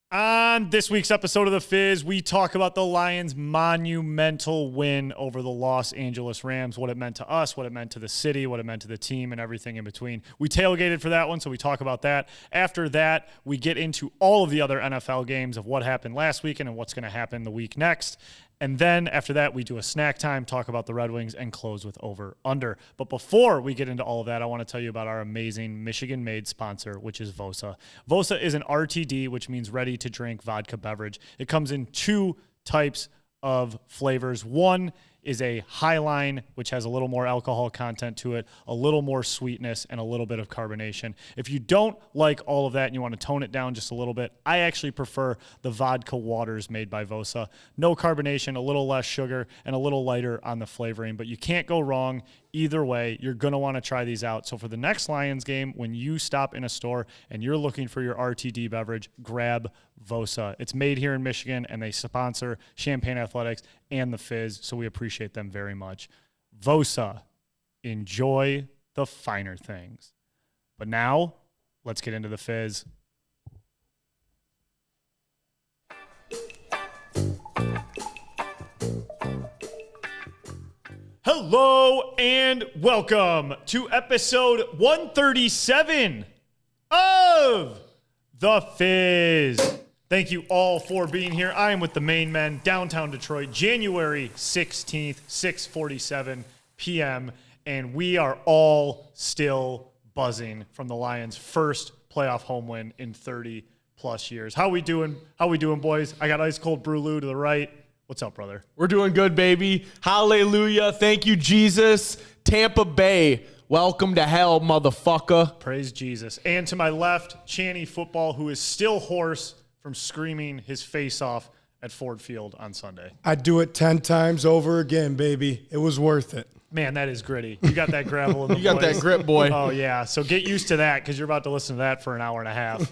On this week's episode of The Fizz, we talk about the Lions' monumental win over the Los Angeles Rams, what it meant to us, what it meant to the city, what it meant to the team, and everything in between. We tailgated for that one, so we talk about that. After that, we get into all of the other NFL games of what happened last weekend and what's going to happen the week next. And then after that, we do a snack time, talk about the Red Wings, and close with over-under. But before we get into all of that, I want to tell you about our amazing Michigan-made sponsor, which is Vosa. Vosa is an RTD, which means ready-to-drink vodka beverage. It comes in two types of flavors. One is a Highline, which has a little more alcohol content to it, a little more sweetness, and a little bit of carbonation. If you don't like all of that and you want to tone it down just a little bit, I actually prefer the vodka waters made by Vosa. No carbonation, a little less sugar, and a little lighter on the flavoring, but you can't go wrong. Either way, you're going to want to try these out. So for the next Lions game, when you stop in a store and you're looking for your RTD beverage, grab Vosa. It's made here in Michigan, and they sponsor Champaign Athletics and the Fizz, so we appreciate them very much. Vosa, enjoy the finer things. But now, let's get into the Fizz. Hello and welcome to episode 137 of The Fizz. Thank you all for being here. I am with the main men, downtown Detroit, January 16th, 6:47 p.m., and we are all still buzzing from the Lions' first playoff home win in 30-plus years. How we doing? How we doing, boys? I got ice cold Brulu to the right. What's up, brother? We're doing good, baby. Hallelujah. Thank you, Jesus. Tampa Bay, welcome to hell, motherfucker. Praise Jesus. And to my left, Channy Football, who is still hoarse from screaming his face off at Ford Field on Sunday. I'd do it 10 times over again, baby. It was worth it. Man, that is gritty. You got that gravel in the You got that grip, boy. Oh, yeah. So get used to that because you're about to listen to that for an hour and a half.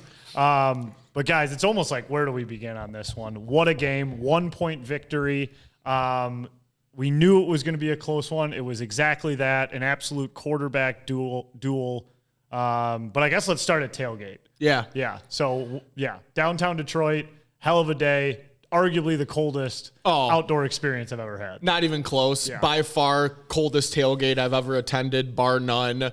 But, guys, it's almost like where do we begin on this one? What a game. 1-point victory. We knew it was going to be a close one. It was exactly that, an absolute quarterback duel. But I guess let's start at Tailgate. Yeah. Yeah. So, yeah, downtown Detroit, hell of a day. Arguably the coldest outdoor experience I've ever had. Not even close. Yeah. By far, coldest tailgate I've ever attended, bar none.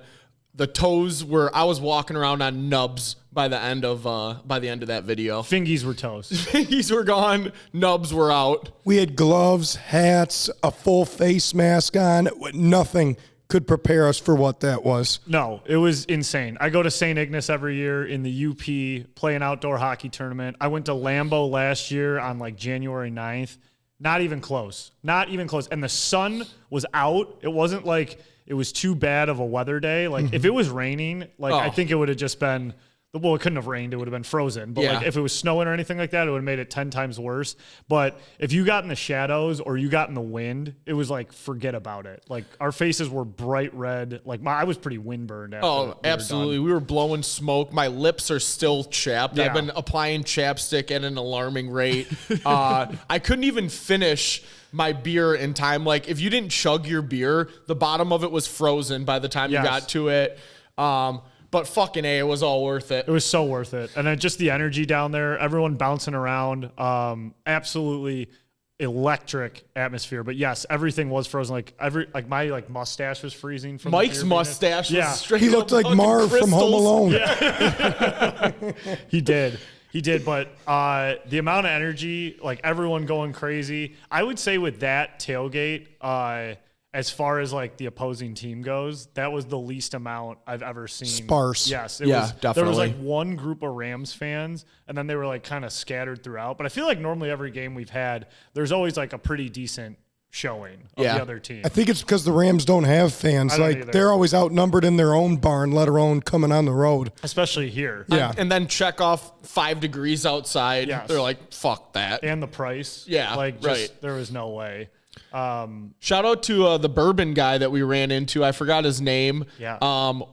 The toes were, I was walking around on nubs by the end of that video. Fingies were toast. Fingies were gone. Nubs were out. We had gloves, hats, a full face mask on. Nothing could prepare us for what that was. No, it was insane. I go to St. Ignace every year in the UP, play an outdoor hockey tournament. I went to Lambeau last year on like January 9th. Not even close. Not even close. And the sun was out. It wasn't like it was too bad of a weather day. Like if it was raining, I think it would have just been, well, it couldn't have rained. It would have been frozen. But like if it was snowing or anything like that, it would have made it 10 times worse. But if you got in the shadows or you got in the wind, it was like, forget about it. Like our faces were bright red. Like I was pretty windburned. After absolutely. We were blowing smoke. My lips are still chapped. Yeah. I've been applying chapstick at an alarming rate. I couldn't even finish my beer in time. Like if you didn't chug your beer, the bottom of it was frozen by the time you got to it. But fucking A, it was all worth it. It was so worth it. And then just the energy down there, everyone bouncing around, absolutely electric atmosphere. But yes, everything was frozen. Like my mustache was freezing from Mike's mustache was straight. He looked like Marv from Home Alone. Yeah. He did. But the amount of energy, like everyone going crazy, I would say with that tailgate, as far as like the opposing team goes, that was the least amount I've ever seen. Sparse. Yes. Definitely. There was like one group of Rams fans, and then they were like kind of scattered throughout. But I feel like normally every game we've had, there's always like a pretty decent showing of the other team. I think it's because the Rams don't have fans. Like they're always outnumbered in their own barn, let alone coming on the road. Especially here. Yeah. And then check off 5 degrees outside. Yes. They're like, fuck that. And the price. Yeah. There was no way. Shout out to the bourbon guy that we ran into. I forgot his name. Yeah.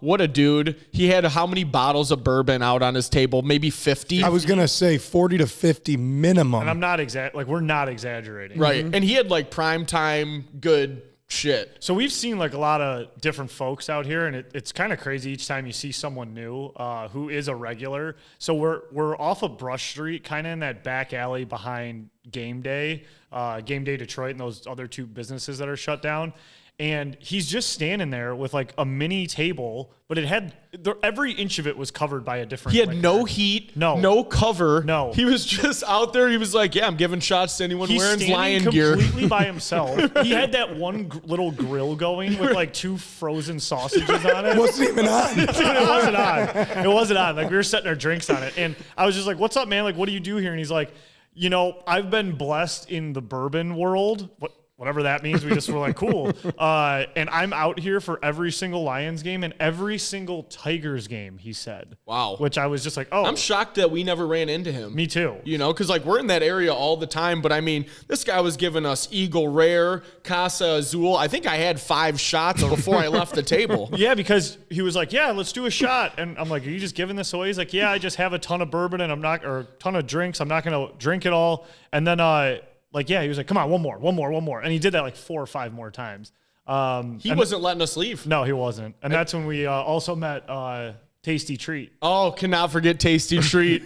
What a dude. He had how many bottles of bourbon out on his table? Maybe 50? I was going to say 40 to 50 minimum. And I'm not we're not exaggerating. Right. And he had like prime time good shit. So we've seen like a lot of different folks out here, and it's kind of crazy each time you see someone new who is a regular. So we're off of Brush Street, kind of in that back alley behind Game Day Detroit, and those other two businesses that are shut down. And he's just standing there with like a mini table, but it had every inch of it was covered by a different. He had liquor. no heat, no cover. No. He was just out there. He was like, yeah, I'm giving shots to anyone wearing lion gear. Completely by himself. He had that one little grill going with like 2 frozen sausages on it. It wasn't even on. Dude, it wasn't on. It wasn't on. Like we were setting our drinks on it. And I was just like, what's up, man? Like, what do you do here? And he's like, I've been blessed in the bourbon world. Whatever that means, we just were like, cool. And I'm out here for every single Lions game and every single Tigers game, he said. Wow. Which I was just like, oh. I'm shocked that we never ran into him. Me too. Because like we're in that area all the time. But I mean, this guy was giving us Eagle Rare, Casa Azul. I think I had 5 shots before I left the table. Yeah, because he was like, yeah, let's do a shot. And I'm like, are you just giving this away? He's like, yeah, I just have a ton of bourbon and or a ton of drinks. I'm not going to drink it all. And then, he was like, come on, one more. And he did that like 4 or 5 more times. He wasn't letting us leave. No, he wasn't. And that's when we also met Tasty Treat. Oh, cannot forget Tasty Treat.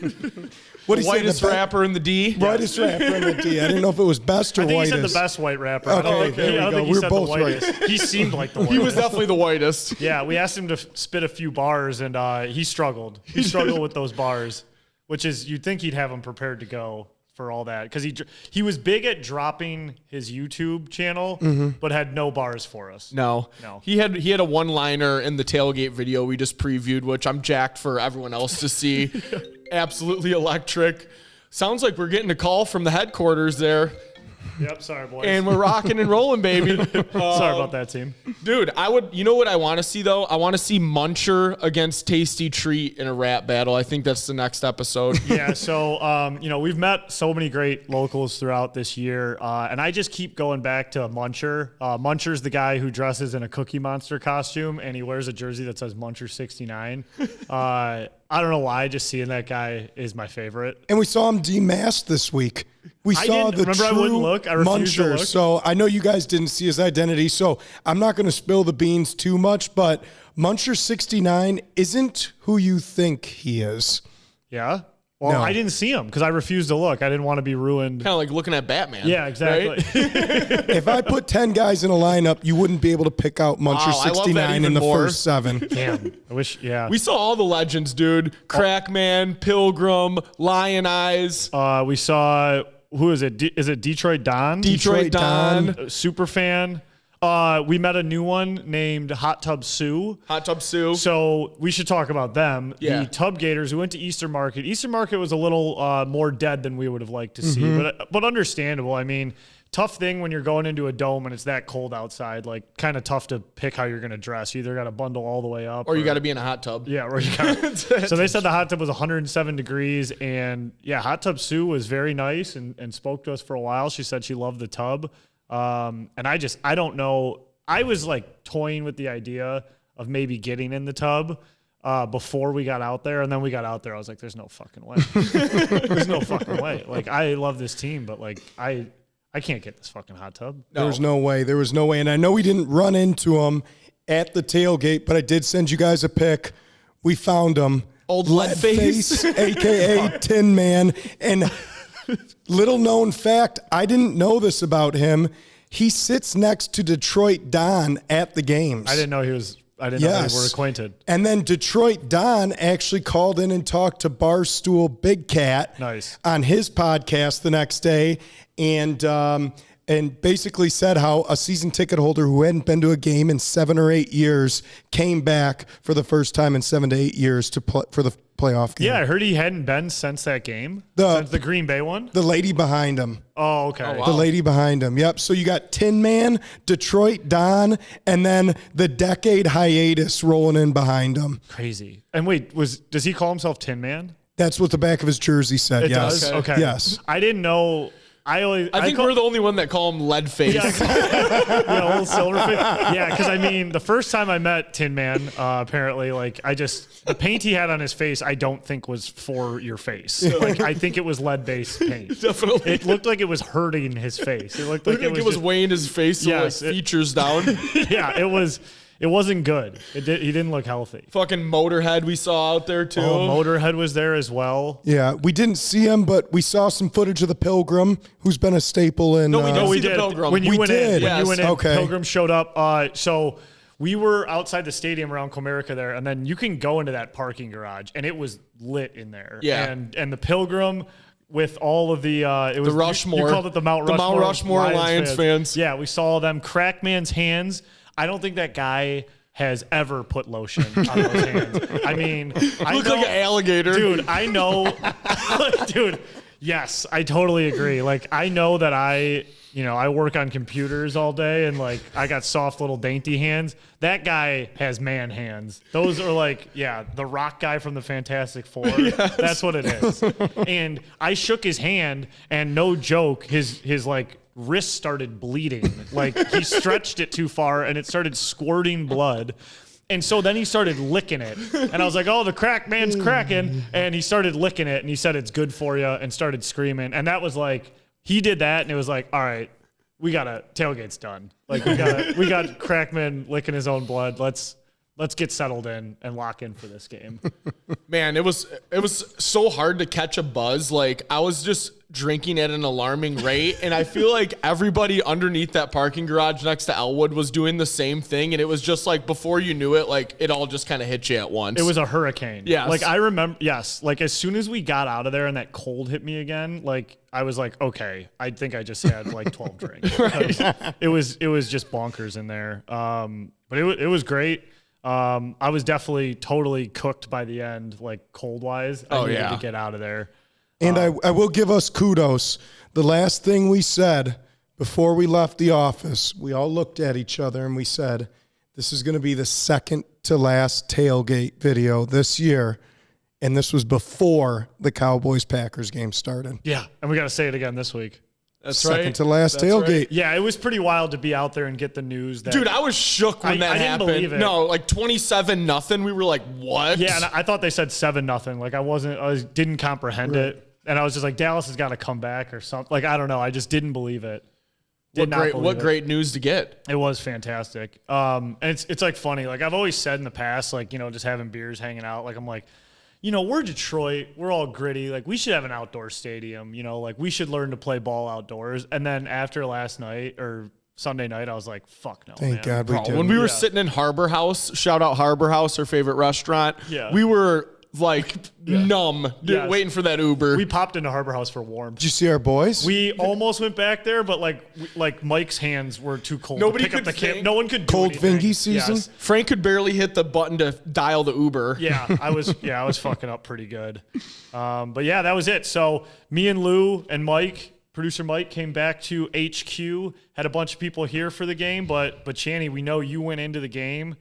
What he whitest said, rapper in the D. Whitest rapper in the D. I didn't know if it was best or I think whitest. he said the best white rapper. Okay, I don't think, there we I don't go. think he We're said both the whitest. He seemed like the whitest. He was definitely the whitest. Yeah, we asked him to spit a few bars, and he struggled. He struggled with those bars, which is, you'd think he'd have him prepared to go for all that, because he was big at dropping his YouTube channel, but had no bars for us. No. He had a one-liner in the Tailgate video we just previewed, which I'm jacked for everyone else to see. Absolutely electric. Sounds like we're getting a call from the headquarters there. Yep, sorry, boys. And we're rocking and rolling, baby. Sorry about that, team. Dude, you know what I want to see, though? I want to see Muncher against Tasty Treat in a rap battle. I think that's the next episode. Yeah, so, we've met so many great locals throughout this year, and I just keep going back to Muncher. Muncher's the guy who dresses in a Cookie Monster costume, and he wears a jersey that says Muncher 69. I don't know why, just seeing that guy is my favorite. And we saw him demasked this week. We saw the remember, true I wouldn't look. I refused to Muncher. look. So I know you guys didn't see his identity, so I'm not going to spill the beans too much, but Muncher 69 isn't who you think he is. Yeah? Well, No. I didn't see him because I refused to look. I didn't want to be ruined. Kind of like looking at Batman. Yeah, exactly. Right? If I put 10 guys in a lineup, you wouldn't be able to pick out Muncher Wow, I love that 69 in even the more. first 7. Damn. I wish, yeah. We saw all the legends, dude. Crackman, Pilgrim, Lion Eyes. We saw, who is it? Is it Detroit Don? Detroit Don. Super fan. We met a new one named Hot Tub Sue. Hot Tub Sue. So we should talk about them. Yeah. The Tub Gators who went to Eastern Market. Eastern Market was a little more dead than we would have liked to see, but understandable. I mean, tough thing when you're going into a dome and it's that cold outside. Like, kind of tough to pick how you're going to dress. You either got to bundle all the way up, Or you got to be in a hot tub. Yeah, or you got. So they said the hot tub was 107 degrees, and yeah, Hot Tub Sue was very nice and spoke to us for a while. She said she loved the tub. And I don't know. I was like toying with the idea of maybe getting in the tub before we got out there. And then we got out there. I was like, there's no fucking way. There's no fucking way. Like, I love this team, but like, I can't get this fucking hot tub. No. There was no way. There was no way. And I know we didn't run into him at the tailgate, but I did send you guys a pic. We found him. Old Leadface. a.k.a. Tin Man. And little known fact, I didn't know this about him. He sits next to Detroit Don at the games. I didn't know know they were acquainted. And then Detroit Don actually called in and talked to Barstool Big Cat on his podcast the next day, and basically said how a season ticket holder who hadn't been to a game in 7 or 8 years came back for the first time in 7 to 8 years to for the playoff game. Yeah, I heard he hadn't been since that game. Since the Green Bay one? The lady behind him. Oh, okay. Oh, wow. The lady behind him. Yep. So you got Tin Man, Detroit Don, and then the decade hiatus rolling in behind him. Crazy. And wait, does he call himself Tin Man? That's what the back of his jersey said. It yes. does? Okay. Yes. I didn't know. I think we're the only one that call him lead face. Yeah, old silver face. Yeah, because I mean, the first time I met Tin Man, apparently, like the paint he had on his face, I don't think was for your face. Like I think it was lead-based paint. Definitely, it looked like it was hurting his face. It looked like it was weighing his face, so yes, features down. Yeah, it was. It wasn't good. He didn't look healthy. Fucking Motorhead we saw out there too. Oh, Motorhead was there as well. Yeah, we didn't see him, but we saw some footage of the Pilgrim, who's been a staple in. No, we did. The Pilgrim. When you went in, okay. Pilgrim showed up. So we were outside the stadium around Comerica there, and then you can go into that parking garage, and it was lit in there. Yeah, and the Pilgrim. With all of the it was the Rushmore. You called it the Mount Rushmore Lions fans. Yeah, we saw them. Crackman's hands. I don't think that guy has ever put lotion on those hands. I mean, I look like an alligator, dude. I know, dude. Yes, I totally agree. Like, I know that I work on computers all day, and like I got soft little dainty hands. That guy has man hands. Those are like, the rock guy from the Fantastic Four. Yes. That's what it is. And I shook his hand, and no joke, his like wrist started bleeding. Like he stretched it too far, and it started squirting blood. And so then he started licking it. And I was like, oh, the crack man's cracking. And he started licking it, and he said, it's good for you, and started screaming. And that was like, he did that, and it was like, all right, tailgate's done. Like we got Crackman licking his own blood. Let's get settled in and lock in for this game. Man, it was so hard to catch a buzz. Like I was just drinking at an alarming rate, and I feel like everybody underneath that parking garage next to Elwood was doing the same thing, and it was just like before you knew it, like it all just kind of hit you at once. It was a hurricane. Yes. Like I remember, like as soon as we got out of there and that cold hit me again, like I was like, okay, I think I just had like 12 drinks. Right. It was just bonkers in there. But it was great. I was definitely totally cooked by the end, like cold wise. I needed to get out of there. And I will give us kudos. The last thing we said before we left the office, we all looked at each other and we said, this is going to be the second to last tailgate video this year. And this was before the Cowboys-Packers game started. Yeah, and we got to say it again this week. That's second to last tailgate. Right. Yeah, it was pretty wild to be out there and get the news. Dude, I was shook when that happened. Didn't believe it. No, like 27-0. We were like, what? Yeah, and I thought they said 7-0. Like I didn't comprehend it. And I was just like, Dallas has got to come back or something. Like, I don't know. I just didn't believe it. What great news to get. It was fantastic. And it's like funny. Like I've always said in the past, like, just having beers, hanging out. Like I'm like, we're Detroit. We're all gritty. Like we should have an outdoor stadium. Like we should learn to play ball outdoors. And then after last night or Sunday night, I was like, fuck no, Thank God we did. When we were sitting in Harbor House, shout out Harbor House, our favorite restaurant. Yeah. We were like numb, waiting for that Uber. We popped into Harbor House for warm. Did you see our boys? We almost went back there, but like Mike's hands were too cold. Nobody to pick could up the camp. No one could do cold anything. fingy season. Yes. Frank could barely hit the button to dial the Uber. Yeah, I was fucking up pretty good. But yeah, that was it. So me and Lou and Mike, producer Mike, came back to HQ. Had a bunch of people here for the game, but Channy, we know you went into the game.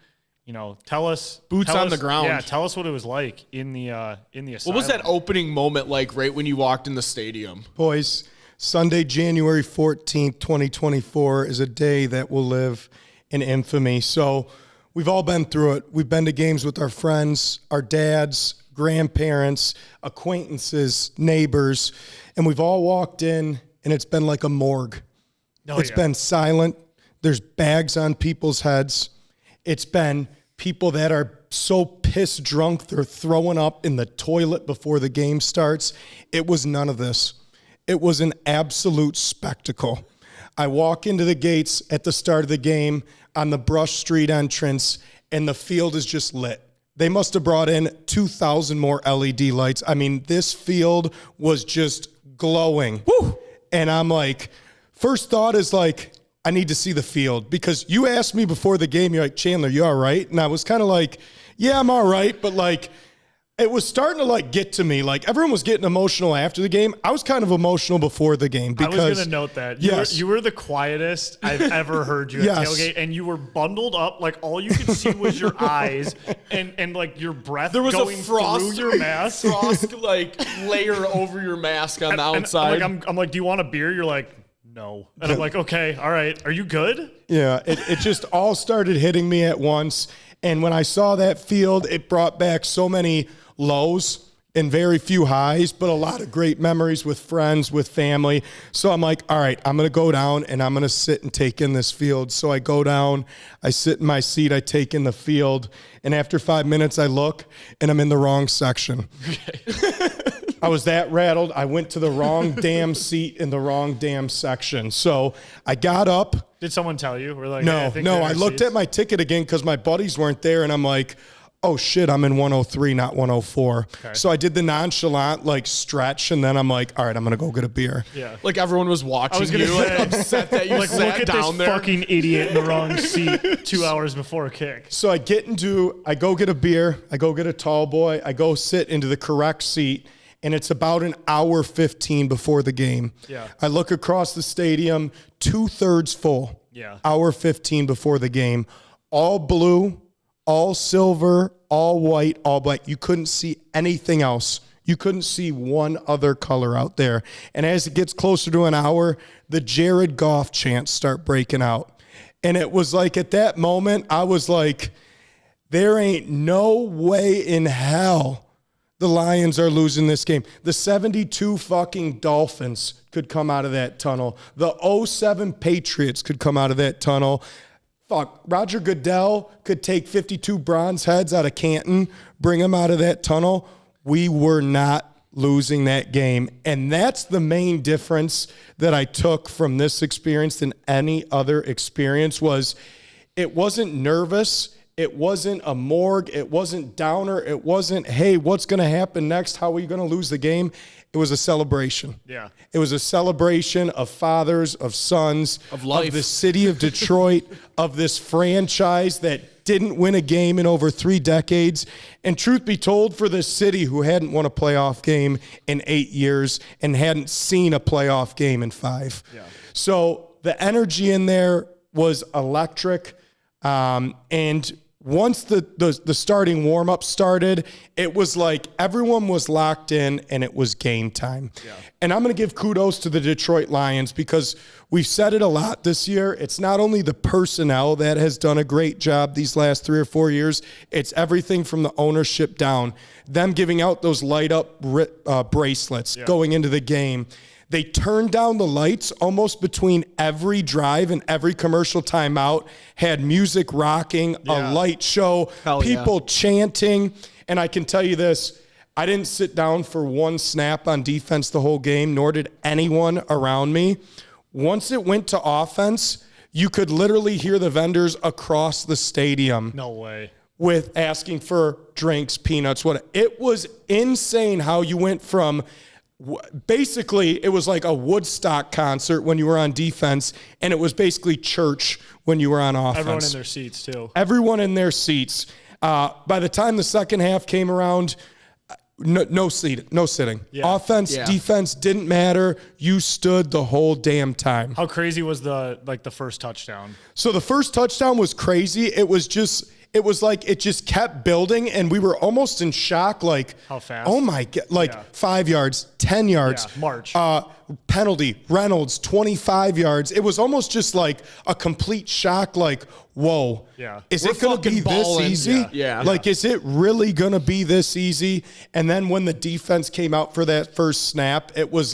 Tell us on the ground. Yeah, tell us what it was like in the asylum. What was that opening moment like right when you walked in the stadium? Boys, Sunday, January 14th, 2024 is a day that will live in infamy. So we've all been through it. We've been to games with our friends, our dads, grandparents, acquaintances, neighbors, and we've all walked in and it's been like a morgue. It's been silent. There's bags on people's heads. It's been people that are so piss drunk they're throwing up in the toilet before the game starts. It was none of this. It was an absolute spectacle. I walk into the gates at the start of the game on the Brush Street entrance, and the field is just lit. They must have brought in 2,000 more LED lights. I mean, this field was just glowing. Woo! And I'm like, first thought is like, I need to see the field, because you asked me before the game, you're like, Chandler, you all right? And I was kind of like, yeah, I'm all right. But like, It was starting to like get to me. Like everyone was getting emotional after the game. I was kind of emotional before the game because I was going to note that you were the quietest I've ever heard you at tailgate, and you were bundled up. Like all you could see was your eyes and like your breath. There was going a frost through your mask, like layer over your mask on the outside. I'm like, do you want a beer? You're like, no. And I'm like, okay, all right. Are you good? Yeah. It just all started hitting me at once. And when I saw that field, it brought back so many lows and very few highs, but a lot of great memories with friends, with family. So I'm like, all right, I'm going to go down and I'm going to sit and take in this field. So I go down, I sit in my seat, I take in the field. And after 5 minutes, I look and I'm in the wrong section. I was that rattled. I went to the wrong damn seat in the wrong damn section. So I got up. Did someone tell you? We're like, no. I looked at my ticket again because my buddies weren't there. And I'm like, oh shit, I'm in 103, not 104. Okay. So I did the nonchalant like stretch, and then I'm like, all right, I'm gonna go get a beer. Yeah, like everyone was watching. I was gonna say, upset that you like sat look at down this there. fucking idiot in the wrong seat 2 hours before a kick. So I go get a beer, I go get a tall boy, I go sit into the correct seat, and it's about an hour 15 before the game. Yeah, I look across the stadium, 2/3 full. Yeah, hour 15 before the game, all blue. All silver, all white, all black. You couldn't see anything else. You couldn't see one other color out there. And as it gets closer to an hour, the Jared Goff chants start breaking out. And it was like at that moment, I was like, there ain't no way in hell the Lions are losing this game. The 72 fucking Dolphins could come out of that tunnel. The 07 Patriots could come out of that tunnel. Fuck, Roger Goodell could take 52 bronze heads out of Canton, bring them out of that tunnel. We were not losing that game. And that's the main difference that I took from this experience than any other experience was it wasn't nervous. It wasn't a morgue. It wasn't downer. It wasn't, hey, what's going to happen next? How are you going to lose the game? It was a celebration. Yeah. It was a celebration of fathers, of sons, of life, of the city of Detroit, of this franchise that didn't win a game in over 3 decades. And truth be told, for this city who hadn't won a playoff game in 8 years and hadn't seen a playoff game in 5. Yeah. So the energy in there was electric. And once the starting warm-up started, it was like everyone was locked in and it was game time. Yeah. And I'm going to give kudos to the Detroit Lions because we've said it a lot this year. It's not only the personnel that has done a great job these last 3 or 4 years, it's everything from the ownership down. Them giving out those light-up bracelets going into the game. They turned down the lights almost between every drive and every commercial timeout, had music rocking, a light show, people chanting. And I can tell you this, I didn't sit down for one snap on defense the whole game, nor did anyone around me. Once it went to offense, you could literally hear the vendors across the stadium. No way. With asking for drinks, peanuts, what. It was insane how you went from... Basically, it was like a Woodstock concert when you were on defense, and it was basically church when you were on offense. Everyone in their seats, too. Everyone in their seats. By the time the second half came around, no sitting. Yeah. Offense, defense didn't matter. You stood the whole damn time. How crazy was the first touchdown? So the first touchdown was crazy. It was like it just kept building, and we were almost in shock. Like, how fast? Oh my God! 5 yards, 10 yards. Yeah, March. Penalty. Reynolds, 25 yards. It was almost just like a complete shock. Like, whoa. Yeah. Is it going to be this easy? Yeah. Like, is it really going to be this easy? And then when the defense came out for that first snap, it was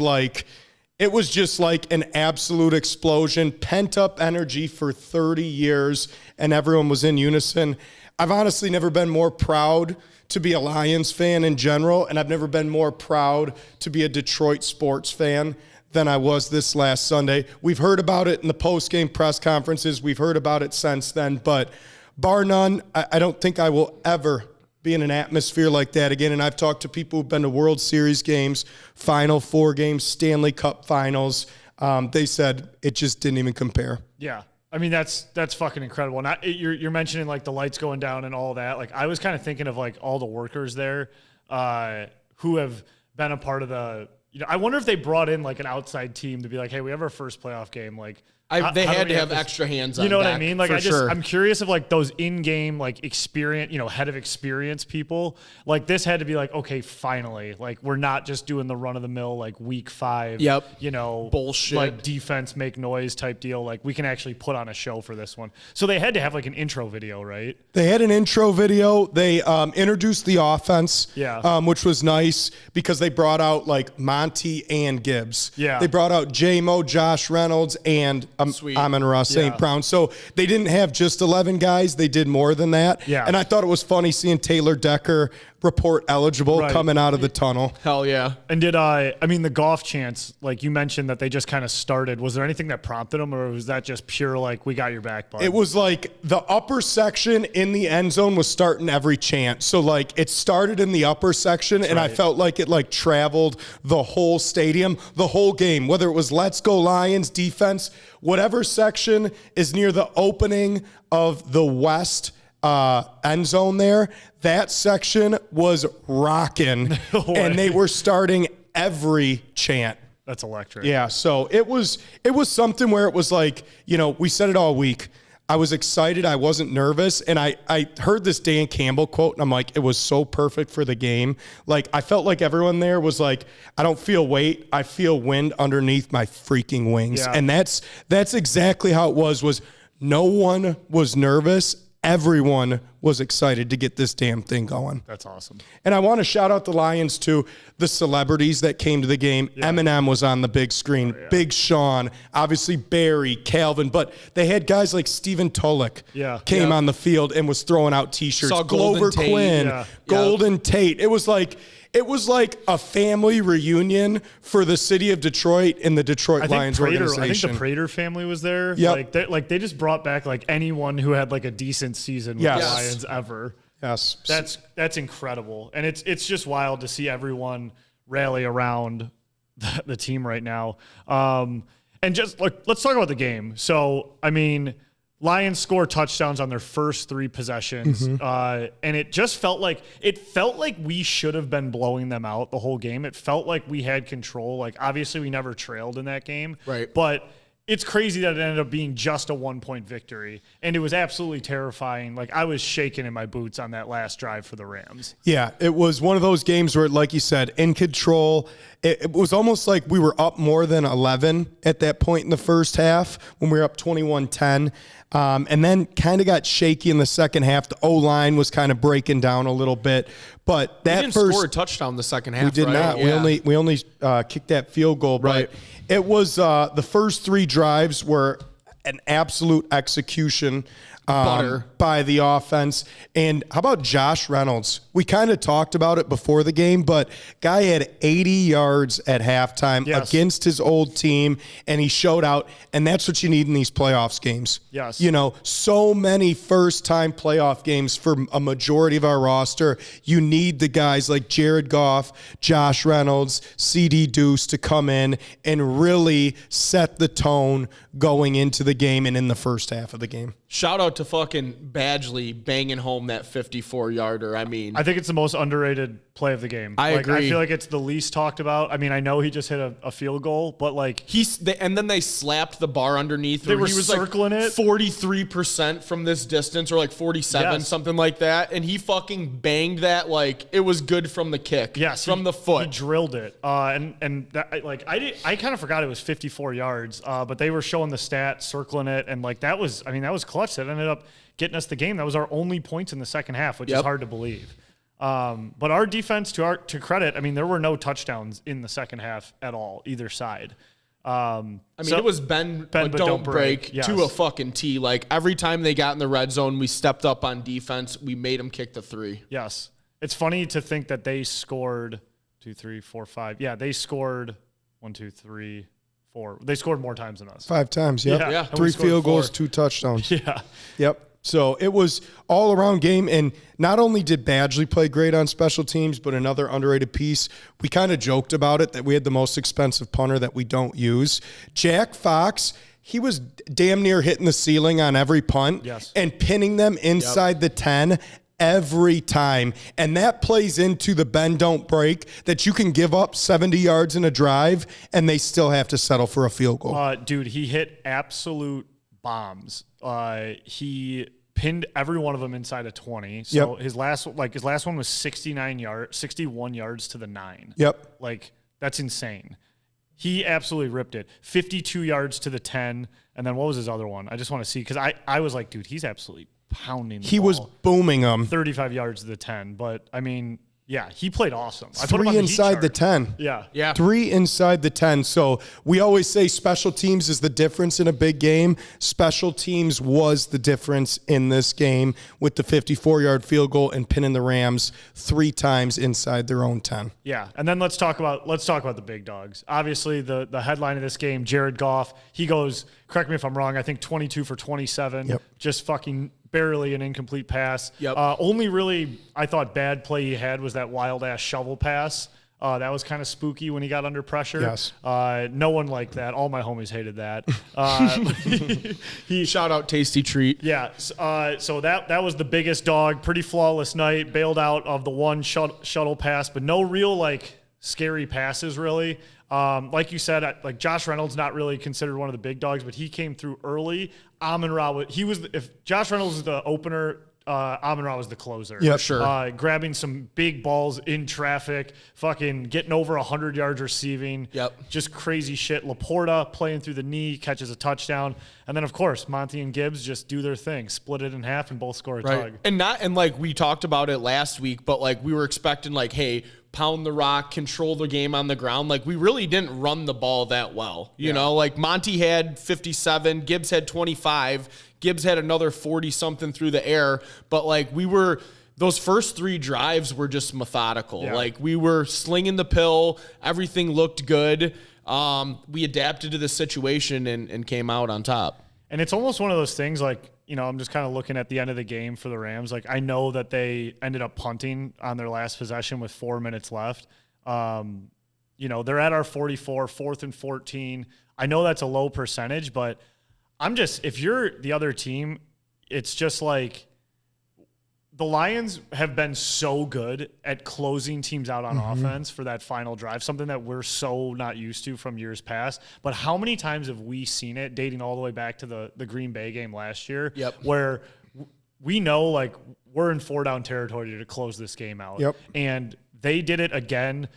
just like an absolute explosion, pent up energy for 30 years, and everyone was in unison. I've honestly never been more proud to be a Lions fan in general, and I've never been more proud to be a Detroit sports fan than I was this last Sunday. We've heard about it in the post-game press conferences. We've heard about it since then, but bar none, I don't think I will ever be in an atmosphere like that again. And I've talked to people who've been to World Series games, Final Four games, Stanley Cup finals. They said it just didn't even compare. Yeah. I mean, that's fucking incredible. You're mentioning like the lights going down and all that. Like I was kind of thinking of like all the workers there. who have been a part of the. I wonder if they brought in like an outside team to be like, hey, we have our first playoff game. Like they had to have extra hands on You know what deck, I mean? Like sure. I'm curious if like those in-game like experience, head of experience people, like this had to be like, okay, finally, like we're not just doing the run of the mill like week 5. Yep. Bullshit. Like defense make noise type deal. Like we can actually put on a show for this one. So they had to have like an intro video, right? They had an intro video. They introduced the offense, which was nice because they brought out like Monty and Gibbs. Yeah. They brought out J-Mo, Josh Reynolds, and Amon-Ra St. Brown. So they didn't have just 11 guys. They did more than that. Yeah. And I thought it was funny seeing Taylor Decker report eligible coming out of the tunnel. Hell yeah. And did the golf chants, like you mentioned that they just kind of started. Was there anything that prompted them, or was that just pure like, we got your back, bud? It was like the upper section in the end zone was starting every chant. So like it started in the upper section, and I felt like it like traveled the whole stadium, the whole game, whether it was Let's Go Lions defense, whatever section is near the opening of the west end zone there, that section was rocking, and they were starting every chant. That's electric. Yeah, so it was something where it was like, we said it all week. I was excited. I wasn't nervous. And I heard this Dan Campbell quote, and I'm like, it was so perfect for the game. Like, I felt like everyone there was like, I don't feel weight. I feel wind underneath my freaking wings. Yeah. And that's exactly how it was no one was nervous. Everyone was excited to get this damn thing going. That's awesome. And I want to shout out the Lions to the celebrities that came to the game. Yeah. Eminem was on the big screen. Oh, yeah. Big Sean, obviously Barry, Calvin, but they had guys like Stephen Tulloch came on the field and was throwing out T-shirts. Saw Glover Quinn, Golden Tate. It was like a family reunion for the city of Detroit and the Detroit Lions organization. I think the Prater family was there. Yep. They just brought back like anyone who had like a decent season with the Lions ever. Yes. That's incredible. And it's just wild to see everyone rally around the team right now. And just let's talk about the game. So, Lions score touchdowns on their first 3 possessions, and it just felt like we should have been blowing them out the whole game. It felt like we had control. Like, obviously, we never trailed in that game, right? But it's crazy that it ended up being just a 1-point victory, and it was absolutely terrifying. Like, I was shaking in my boots on that last drive for the Rams. Yeah, it was one of those games where, like you said, in control. It was almost like we were up more than 11 at that point in the first half when we were up 21-10. And then kind of got shaky in the second half. The O-line was kind of breaking down a little bit. But that we didn't score a touchdown the second half. We did not. Yeah. We only kicked that field goal. Right. But it was the first 3 drives were an absolute execution by the offense. And how about Josh Reynolds? We kind of talked about it before the game, but guy had 80 yards at halftime against his old team, and he showed out, and that's what you need in these playoffs games. Yes. So many first-time playoff games for a majority of our roster. You need the guys like Jared Goff, Josh Reynolds, CD Deuce to come in and really set the tone going into the game and in the first half of the game. Shout out to fucking Badgley banging home that 54-yarder. I think it's the most underrated play of the game. I agree. I feel like it's the least talked about. I know he just hit a field goal, but like and then they slapped the bar underneath. They were he was circling like it 43% from this distance, or like 47, something like that. And he fucking banged that like it was good from the kick. Yes, from the foot. He drilled it. And that, like I kind of forgot it was 54 yards. But they were showing the stat, circling it, and like that was clutch. That ended up getting us the game. That was our only points in the second half, which is hard to believe. But our defense, to credit, there were no touchdowns in the second half at all, either side. It was bend but don't break to a fucking T. Like every time they got in the red zone, we stepped up on defense. We made them kick the 3. Yes. It's funny to think that they scored 2, 3, 4, 5. Yeah, they scored 1, 2, 3, 4. They scored more times than us. 5 times, yep. Yeah. 3 field goals, 2 touchdowns. Yeah. Yep. So it was all around game. And not only did Badgley play great on special teams, but another underrated piece, we kind of joked about it, that we had the most expensive punter that we don't use. Jack Fox, he was damn near hitting the ceiling on every punt and pinning them inside the 10 every time. And that plays into the bend, don't break, that you can give up 70 yards in a drive and they still have to settle for a field goal. Dude, he hit absolute bombs. He pinned every one of them inside of 20. So his last one was 61 yards to the 9. Yep. Like, that's insane. He absolutely ripped it. 52 yards to the 10. And then what was his other one? I just want to see, because I was like, dude, he's absolutely pounding the ball. He was booming them. 35 yards to the 10. But, I mean, yeah, he played awesome. I put him Three on the inside the 10. Yeah. 3 inside the 10. So we always say special teams is the difference in a big game. Special teams was the difference in this game with the 54-yard field goal and pinning the Rams 3 times inside their own 10. Yeah, and then let's talk about the big dogs. Obviously, the headline of this game, Jared Goff, he goes, correct me if I'm wrong, I think 22 for 27, just fucking barely an incomplete pass. Only really, I thought, bad play he had was that wild-ass shovel pass. That was kind of spooky when he got under pressure. Yes. No one liked that. All my homies hated that. Shout out Tasty Treat. Yeah. So that was the biggest dog. Pretty flawless night. Bailed out of the one shuttle pass, but no real, like, scary passes, really. Like you said, like Josh Reynolds, not really considered one of the big dogs, but he came through early. Amon-Ra, if Josh Reynolds is the opener, Amon-Ra was the closer. Yeah, sure. Grabbing some big balls in traffic, fucking getting over 100 yards receiving. Just crazy shit. Laporta playing through the knee, catches a touchdown. And then, of course, Monty and Gibbs just do their thing, split it in half, and both score a tug. And like we talked about it last week, but like we were expecting, like, hey, pound the rock, control the game on the ground. Like, we really didn't run the ball that well. You know, like Monty had 57, Gibbs had 25, Gibbs had another 40-something through the air. But, like, those first 3 drives were just methodical. Like, we were slinging the pill. Everything looked good. We adapted to the situation and came out on top. And it's almost one of those things, like, you know, I'm just kind of looking at the end of the game for the Rams. Like, I know that they ended up punting on their last possession with 4 minutes left. You know, they're at our 44, 4th and 14. I know that's a low percentage, but if you're the other team, it's just like the Lions have been so good at closing teams out on offense for that final drive, something that we're so not used to from years past. But how many times have we seen it, dating all the way back to the Green Bay game last year, where we know, like, we're in 4-down territory to close this game out. And they did it again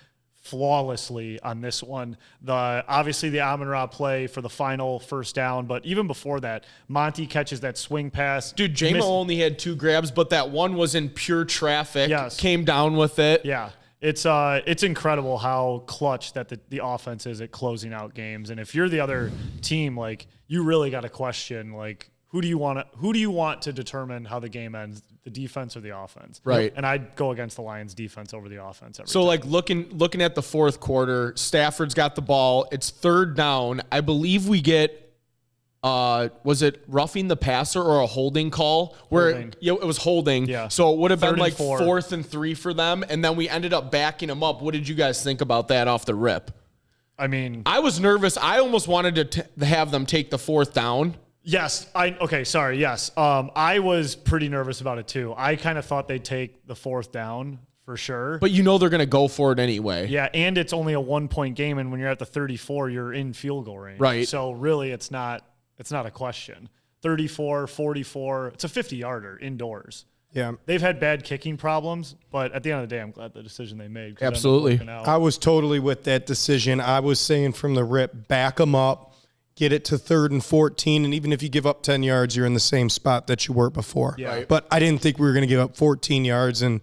flawlessly on this one. Obviously the Amon-Ra play for the final first down, but even before that, Monty catches that swing pass. Dude, J-Mo only had 2 grabs, but that one was in pure traffic. Came down with it. Yeah. It's incredible how clutch that the offense is at closing out games. And if you're the other team, like, you really got to question, like, who do you want to determine how the game ends, the defense or the offense? Right. And I'd go against the Lions defense over the offense every time. Like, looking at the fourth quarter, Stafford's got the ball. It's 3rd down. I believe we get was it roughing the passer or a holding call? It was holding. Yeah. So it would have been like 4. 4th and 3 for them, and then we ended up backing them up. What did you guys think about that off the rip? I mean, I was nervous. I almost wanted to have them take the 4th down. Yes. Yes. I was pretty nervous about it too. I kind of thought they'd take the 4th down for sure. But you know they're going to go for it anyway. Yeah, and it's only a 1-point game, and when you're at the 34, you're in field goal range. Right. So really, it's not a question. 34, 44, it's a 50-yarder indoors. Yeah. They've had bad kicking problems, but at the end of the day, I'm glad the decision they made. Absolutely. I was totally with that decision. I was saying from the rip, back them up. Get it to 3rd and 14, and even if you give up 10 yards, you're in the same spot that you were before. Yeah. Right. But I didn't think we were going to give up 14 yards, and,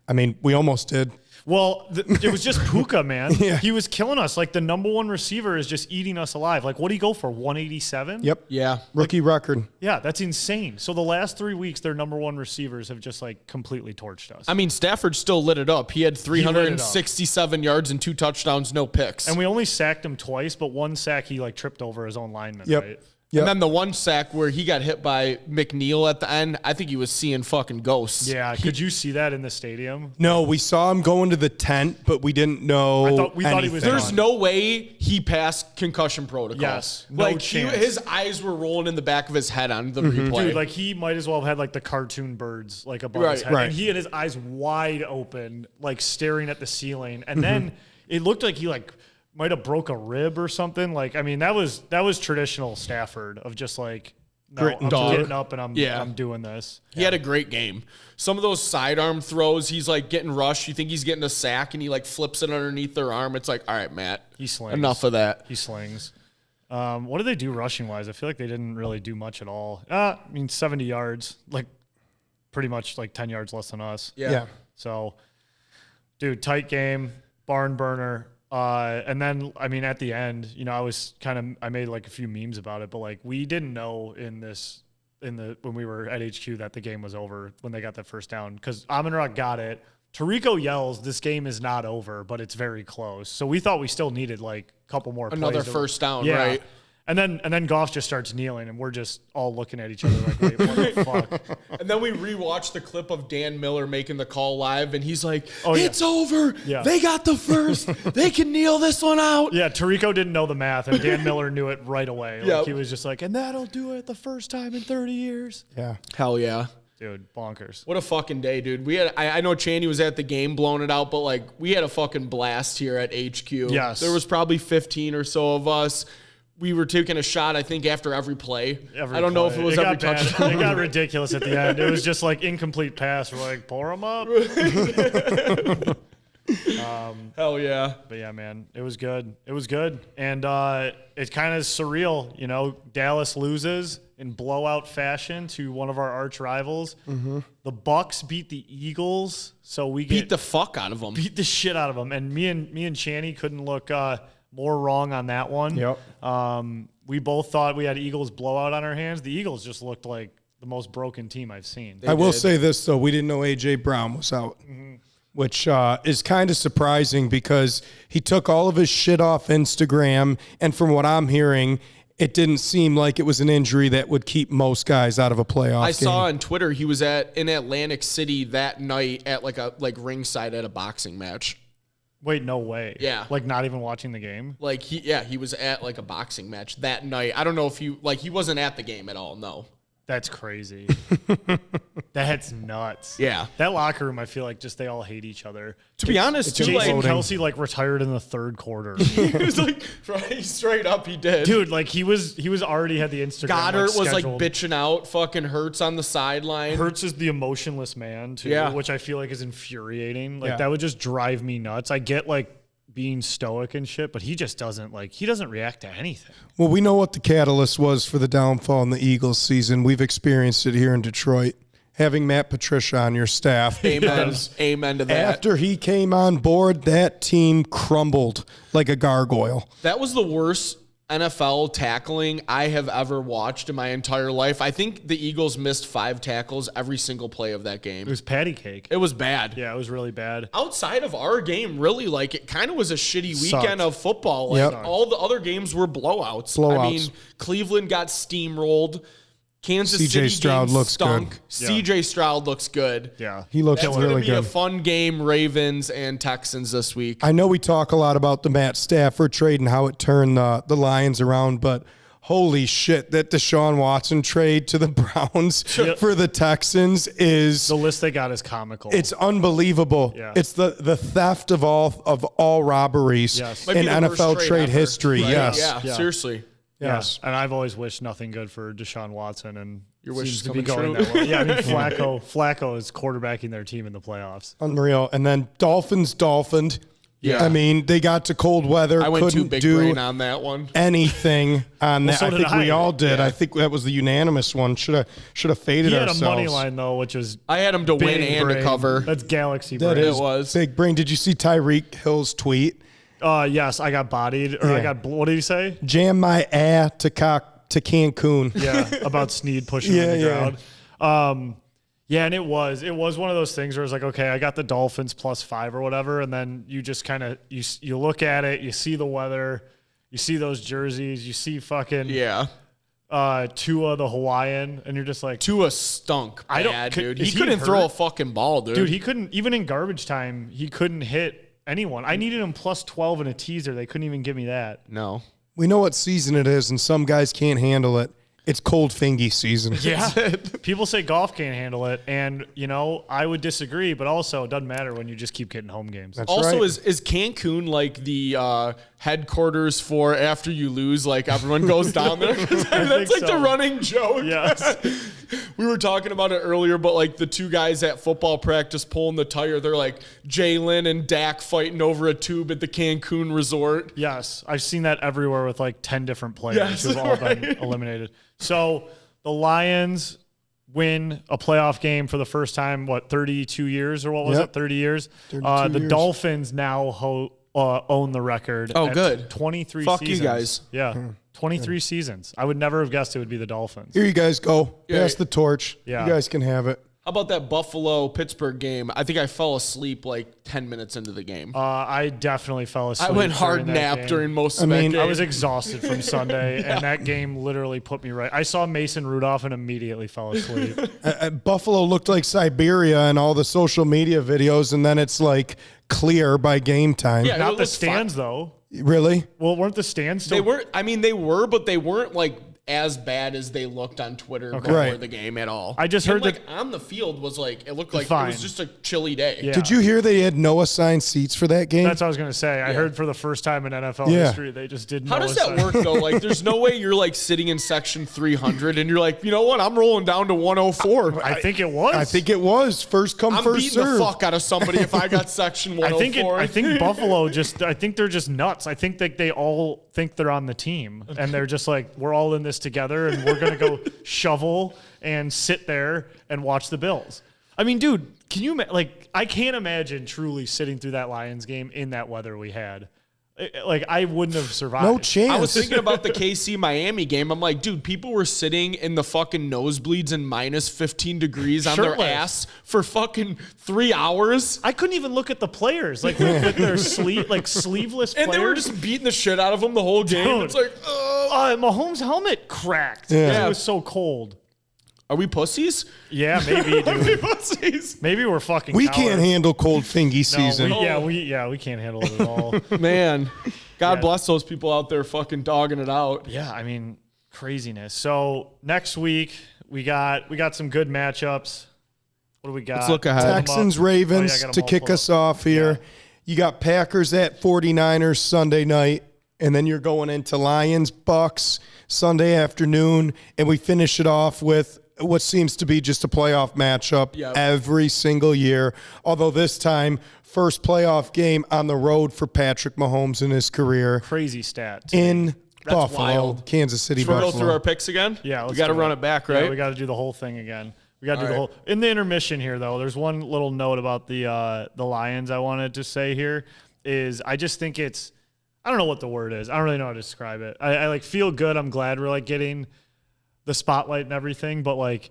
I mean, we almost did. Well, it was just Puka, man. He was killing us. Like, the number 1 receiver is just eating us alive. Like, what did he go for, 187? Yep. Yeah. Rookie record. Yeah, that's insane. So the last 3 weeks, their number 1 receivers have just, like, completely torched us. I mean, Stafford still lit it up. He had 367 yards and 2 touchdowns, no picks. And we only sacked him twice, but 1 sack he, like, tripped over his own lineman, right? And then the one sack where he got hit by McNeil at the end, I think he was seeing fucking ghosts. Yeah, could you see that in the stadium? No, we saw him go into the tent, but we didn't know. We thought he was. There's no way he passed concussion protocol. Yes, no like chance. his eyes were rolling in the back of his head on the replay. Dude, like he might as well have had like the cartoon birds like above his head. Right. And he had his eyes wide open, like staring at the ceiling. And then it looked like he like might have broke a rib or something. Like, I mean, that was traditional Stafford of just like, no, I'm getting up and I'm doing this. He had a great game. Some of those sidearm throws, he's like getting rushed. You think he's getting a sack and he like flips it underneath their arm. It's like, all right, Matt, He slings. enough of that. He slings. What did they do rushing wise? I feel like they didn't really do much at all. I mean, 70 yards, like pretty much like 10 yards less than us. Yeah. So, dude, tight game, barn burner. And then, I mean, at the end, you know, I made like a few memes about it, but like we didn't know when we were at HQ that the game was over when they got that first down because Amon-Ra got it. Tirico yells, "This game is not over, but it's very close." So we thought we still needed like a couple more Another plays first down, right? And then Goff just starts kneeling, and we're just all looking at each other like, wait, what the fuck? And then we rewatched the clip of Dan Miller making the call live, and he's like, Oh, yeah. it's over. Yeah. They got the first. They can kneel this one out. Yeah, Tirico didn't know the math, and Dan Miller knew it right away. Like, Yep. he was just like, and that'll do it the first time in 30 years. Yeah. Hell yeah. Dude, bonkers. What a fucking day, dude. I know Chaney was at the game blowing it out, but like we had a fucking blast here at HQ. Yes. There was probably 15 or so of us. We were taking a shot, I think, after every play. I don't know if it was every touchdown. It got ridiculous at the end. It was just like incomplete pass. We're like, pour them up. Hell yeah. But yeah, man, it was good. It was good. And it's kind of surreal. You know, Dallas loses in blowout fashion to one of our arch rivals. The Bucks beat the Eagles. So we Beat the fuck out of them. beat the shit out of them. And me and Chaney couldn't look more wrong on that one. Yep. We both thought we had Eagles blowout on our hands. The Eagles just looked like the most broken team I've seen. I will say this, though. We didn't know A.J. Brown was out, which is kind of surprising because he took all of his shit off Instagram. And from what I'm hearing, it didn't seem like it was an injury that would keep most guys out of a playoff I game. saw on Twitter he was in Atlantic City that night at like ringside at a boxing match. Wait, no way. Yeah. Like not even watching the game? Like he was at like a boxing match that night. I don't know if he wasn't at the game at all. No. That's crazy. That's nuts. Yeah. That locker room, I feel like just they all hate each other. To be honest, too, Jason like Kelsey like retired in the third quarter. he was like straight up he did. Dude, like he was already had the Instagram. Goddard was like scheduled. bitching out fucking Hurts on the sideline. Hurts is the emotionless man too, Yeah. which I feel like is infuriating. Like Yeah. that would just drive me nuts. I get like being stoic and shit, but he just doesn't react to anything. Well, we know what the catalyst was for the downfall in the Eagles season. We've experienced it here in Detroit. Having Matt Patricia on your staff. Amen. Amen to that. After he came on board, that team crumbled like a gargoyle. That was the worst NFL tackling I have ever watched in my entire life. I think the Eagles missed 5 tackles every single play of that game. It was patty cake. It was bad. Yeah, it was really bad. Outside of our game, really, like it kind of was a shitty Sucked. weekend of football. Like Yep. all the other games were blowouts. I mean, Cleveland got steamrolled. Kansas CJ City Stroud game looks stunk. good. CJ Stroud looks good. Yeah. He looks That's really going to be good. a fun game, Ravens and Texans this week. I know we talk a lot about the Matt Stafford trade and how it turned the Lions around, but holy shit, that Deshaun Watson trade to the Browns for the Texans is The list they got is comical. it's unbelievable. Yeah. It's the theft of all robberies Yes. Might be in the worst NFL trade ever, history. right? Yes. Yeah, seriously. Yes. And I've always wished nothing good for Deshaun Watson, and Your wish seems is to be coming going true. that way. Yeah, I mean Flacco is quarterbacking their team in the playoffs. Unreal. And then dolphined. Yeah. I mean, they got to cold weather. I went too couldn't big do brain on that one. anything on that. so I did think we I. all did. Yeah. I think that was the unanimous one. Should have faded He had ourselves. a money line though, which was I had him to win big and to brain. cover. That's galaxy That brain. is was. big brain. Did you see Tyreek Hill's tweet? Yes, I got bodied, or I Yeah. got. What did he say? Jam my ass to Cancun. Yeah, about Snead pushing him in the ground. Yeah, and it was one of those things where it's like, okay, I got the Dolphins +5 or whatever, and then you just kind of you look at it, you see the weather, you see those jerseys, you see fucking Tua the Hawaiian, and you're just like Tua stunk bad, dude. He couldn't throw a fucking ball, dude. Dude, he couldn't, even in garbage time, he couldn't hit anyone. I needed him plus 12 in a teaser. They couldn't even give me that. No. We know what season it is, and some guys can't handle it. It's cold fingy season. Yeah. People say golf can't handle it, and, I would disagree, but also it doesn't matter when you just keep getting home games. That's also, right. is Cancun like the headquarters for after you lose, like everyone goes down there? That's like the running joke. Yes. We were talking about it earlier, but like the two guys at football practice pulling the tire, they're like Jalen and Dak fighting over a tube at the Cancun resort. Yes. I've seen that everywhere with like 10 different players who've all been eliminated. So the Lions win a playoff game for the first time, 32 years or what was it? 30 years. The years. Dolphins now own the record. Oh, good. 23 Fuck seasons. you guys. Yeah. 23 seasons. I would never have guessed it would be the Dolphins. Here you guys go. Pass the torch. Yeah. You guys can have it. How about that Buffalo-Pittsburgh game? I think I fell asleep like 10 minutes into the game. I definitely fell asleep. I went hard nap during most of that game. I was exhausted from Sunday, and that game literally put me right. I saw Mason Rudolph and immediately fell asleep. Buffalo looked like Siberia in all the social media videos, and then it's like clear by game time. Yeah, Not the stands, though. Really? Well, weren't the stands still? They were. I mean, they were, but they weren't like as bad as they looked on Twitter before the game at all. I just heard that on the field was like it looked like fine. it was just a chilly day. Yeah. Did you hear they had no assigned seats for that game? That's what I was going to say. I heard for the first time in NFL history, they just didn't. How does that work though? Like, there's no way you're like sitting in section 300 and you're like, you know what? I'm rolling down to 104. I think it was. I think it was first come, I'm first beating serve. the fuck out of somebody if I got section 104. I think Buffalo I think they're just nuts. I think that they all think they're on the team, and they're just like, we're all in this together, and we're going to go shovel and sit there and watch the Bills. I mean, dude, can you I can't imagine truly sitting through that Lions game in that weather we had. Like, I wouldn't have survived. No chance. I was thinking about the KC Miami game. I'm like, dude, people were sitting in the fucking nosebleeds in minus 15 degrees on Shirtless. their ass for fucking 3 hours. I couldn't even look at the players, like with their sleeveless players. And they were just beating the shit out of them the whole game. Dude. It's like, Mahomes' helmet cracked. Yeah. It was so cold. are we pussies? Yeah, maybe, Are we dude. pussies? Maybe we're fucking We cowards. can't handle cold fingy season. We can't handle it at all. Man, God Yeah. bless those people out there fucking dogging it out. Yeah, I mean, craziness. So next week we got some good matchups. What do we got? Let's look ahead. Texans, Ravens to kick us off here. Yeah. You got Packers at 49ers Sunday night, and then you're going into Lions, Bucks Sunday afternoon, and we finish it off with what seems to be just a playoff matchup every single year. Although this time, first playoff game on the road for Patrick Mahomes in his career Crazy stat. in Buffalo, wild. Kansas City, Should we go Buffalo. through our picks again? Yeah, we got to run it back, right? Yeah, we got to do the whole thing again. We got to do the All whole. In the intermission here, though, there's one little note about the Lions I wanted to say here is I just think it's, I don't know what the word is. I don't really know how to describe it. I like feel good. I'm glad we're like getting the spotlight and everything, but like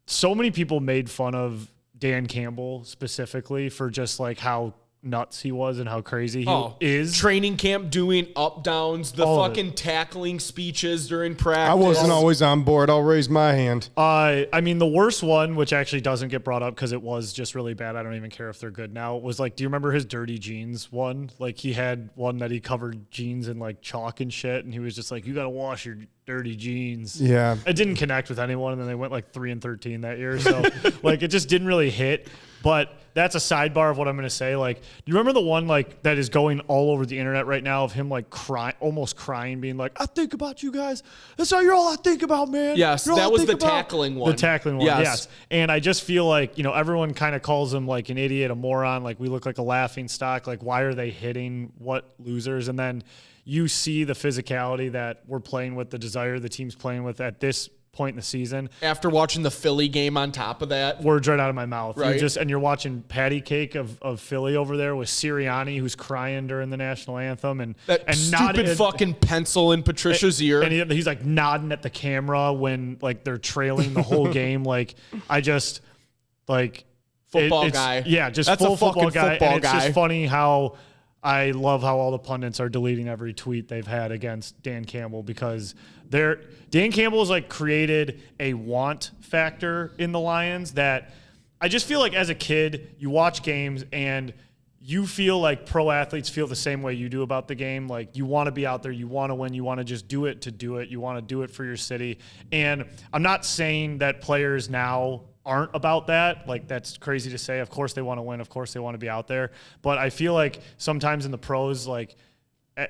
so many people made fun of Dan Campbell specifically for just like how nuts he was and how crazy he is. Training camp doing up downs, the All of fucking tackling speeches during practice. I wasn't always on board. I'll raise my hand. I mean, the worst one, which actually doesn't get brought up because it was just really bad. I don't even care if they're good now. Was like, do you remember his dirty jeans one? Like he had one that he covered jeans in like chalk and shit, and he was just like, "You got to wash your dirty jeans." Yeah. It didn't connect with anyone, and then they went like 3-13 that year. So like it just didn't really hit. But that's a sidebar of what I'm going to say. Like, do you remember the one like that is going all over the internet right now of him like crying, almost crying, being like, "I think about you guys. That's all I think about, man." Yes, You're all that I was think the about." tackling one. The tackling one, Yes. yes. And I just feel like, everyone kind of calls him like an idiot, a moron. Like we look like a laughing stock. Like why are they hitting what losers? And then you see the physicality that we're playing with, the desire the team's playing with at this point in the season. After watching the Philly game on top of that. Words right out of my mouth. Right. You're watching patty cake of Philly over there with Sirianni, who's crying during the national anthem and Stupid fucking pencil in Patricia's ear. And he's like nodding at the camera when like they're trailing the whole game. Like I just like football guy. Yeah, just That's full a fucking football guy. football And it's guy. just funny how I love how all the pundits are deleting every tweet they've had against Dan Campbell because Dan Campbell has like created a want factor in the Lions that I just feel like as a kid, you watch games and you feel like pro athletes feel the same way you do about the game. Like you want to be out there, you want to win, you want to just do it to do it. You want to do it for your city. And I'm not saying that players now aren't about that. Like that's crazy to say. Of course they want to win. Of course they want to be out there. But I feel like sometimes in the pros, like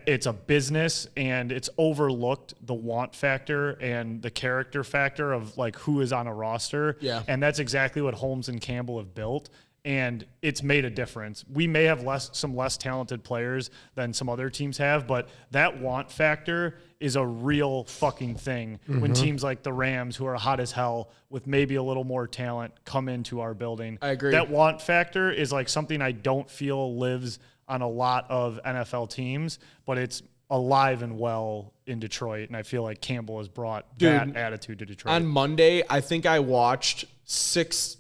it's a business and it's overlooked the want factor and the character factor of like who is on a roster. Yeah. And that's exactly what Holmes and Campbell have built. And it's made a difference. We may have some less talented players than some other teams have, but that want factor is a real fucking thing when teams like the Rams, who are hot as hell with maybe a little more talent, come into our building. I agree. That want factor is like something I don't feel lives on a lot of NFL teams, but it's alive and well in Detroit. And I feel like Campbell has brought that attitude to Detroit. On Monday, I think I watched 6+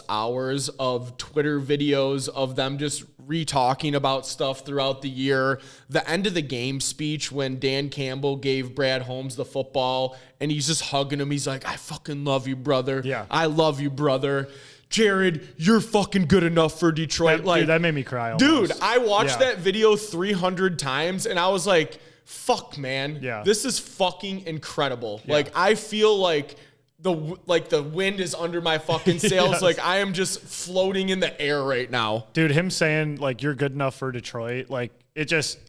hours of Twitter videos of them just re-talking about stuff throughout the year. The end of the game speech when Dan Campbell gave Brad Holmes the football and he's just hugging him. He's like, I fucking love you, brother. Yeah. I love you, brother. Jared, you're fucking good enough for Detroit. Dude, that made me cry almost. Dude, I watched that video 300 times and I was like, fuck, man. Yeah. This is fucking incredible. Yeah. Like, I feel like the wind is under my fucking sails. Yes. Like I am just floating in the air right now. Dude, him saying like you're good enough for Detroit, like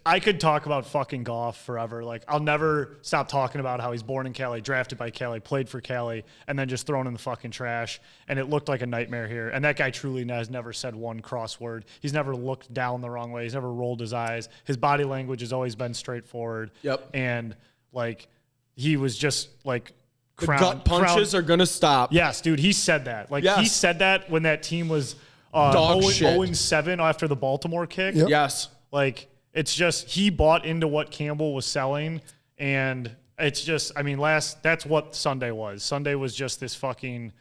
I could talk about fucking Goff forever. Like I'll never stop talking about how he's born in Cali, drafted by Cali, played for Cali, and then just thrown in the fucking trash. And it looked like a nightmare here. And that guy truly has never said one cross word. He's never looked down the wrong way. He's never rolled his eyes. His body language has always been straightforward. Yep. And like he was just like The gut punches are going to stop. Yes, dude, he said that. Like he said that when that team was dog shit. 0-7 after the Baltimore kick. Yep. Yes. Like it's just he bought into what Campbell was selling, and it's just that's what Sunday was. Sunday was just this fucking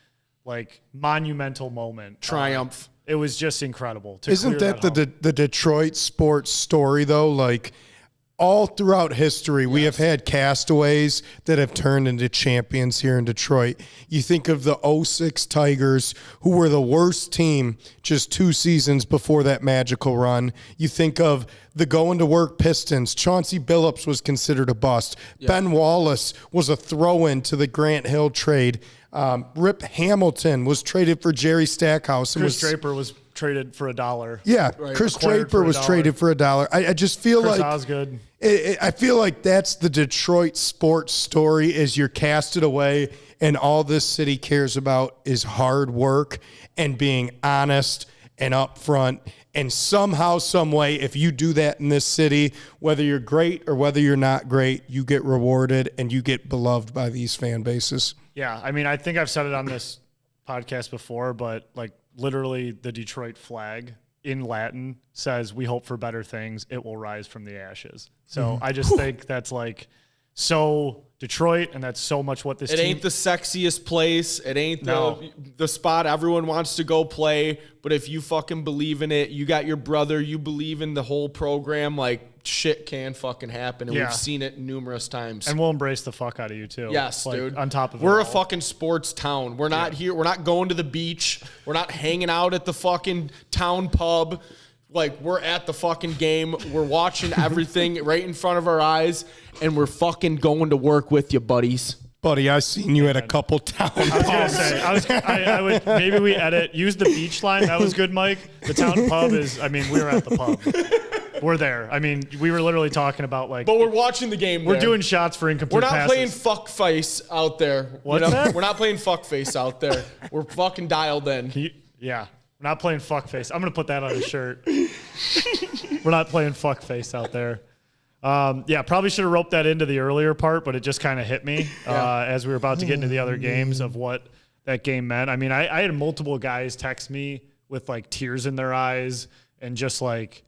like monumental moment. Triumph. It was just incredible. Isn't that the Detroit sports story though? Like all throughout history, we have had castaways that have turned into champions here in Detroit. You think of the 06 Tigers, who were the worst team just 2 seasons before that magical run. You think of the going-to-work Pistons. Chauncey Billups was considered a bust. Yeah. Ben Wallace was a throw-in to the Grant Hill trade. Rip Hamilton was traded for Jerry Stackhouse. Chris Draper was traded for $1. Yeah, right. Chris Draper was traded for $1. I just feel Chris like Osgood. I feel like that's the Detroit sports story. Is you're casted away, and all this city cares about is hard work and being honest and upfront. And somehow, some way, if you do that in this city, whether you're great or whether you're not great, you get rewarded and you get beloved by these fan bases. Yeah, I mean, I think I've said it on this podcast before, but like literally the Detroit flag in Latin says, "We hope for better things. It will rise from the ashes." So I just think that's like so Detroit, and that's so much what this team. It ain't the sexiest place. It ain't the spot everyone wants to go play. But if you fucking believe in it, you got your brother, you believe in the whole program, like shit can fucking happen. And we've seen it numerous times. And we'll embrace the fuck out of you too. Yes, like, dude. On top of it, we're a fucking sports town. We're not here. We're not going to the beach. We're not hanging out at the fucking town pub. Like, we're at the fucking game. We're watching everything right in front of our eyes, and we're fucking going to work with you, buddies. Buddy, I seen you at a couple town pubs. I was gonna say, I would maybe we use the beach line. That was good, Mike. The town pub is. I mean, we were at the pub. We're there. I mean, we were literally talking about like. But we're watching the game. We're doing shots for incomplete passes. We're not playing fuck face out there. What's that? We're not playing fuck face out there. We're fucking dialed in. Yeah. We're not playing fuckface. I'm going to put that on a shirt. We're not playing fuckface out there. Probably should have roped that into the earlier part, but it just kind of hit me as we were about to get into the other games of what that game meant. I mean, I had multiple guys text me with like tears in their eyes and just like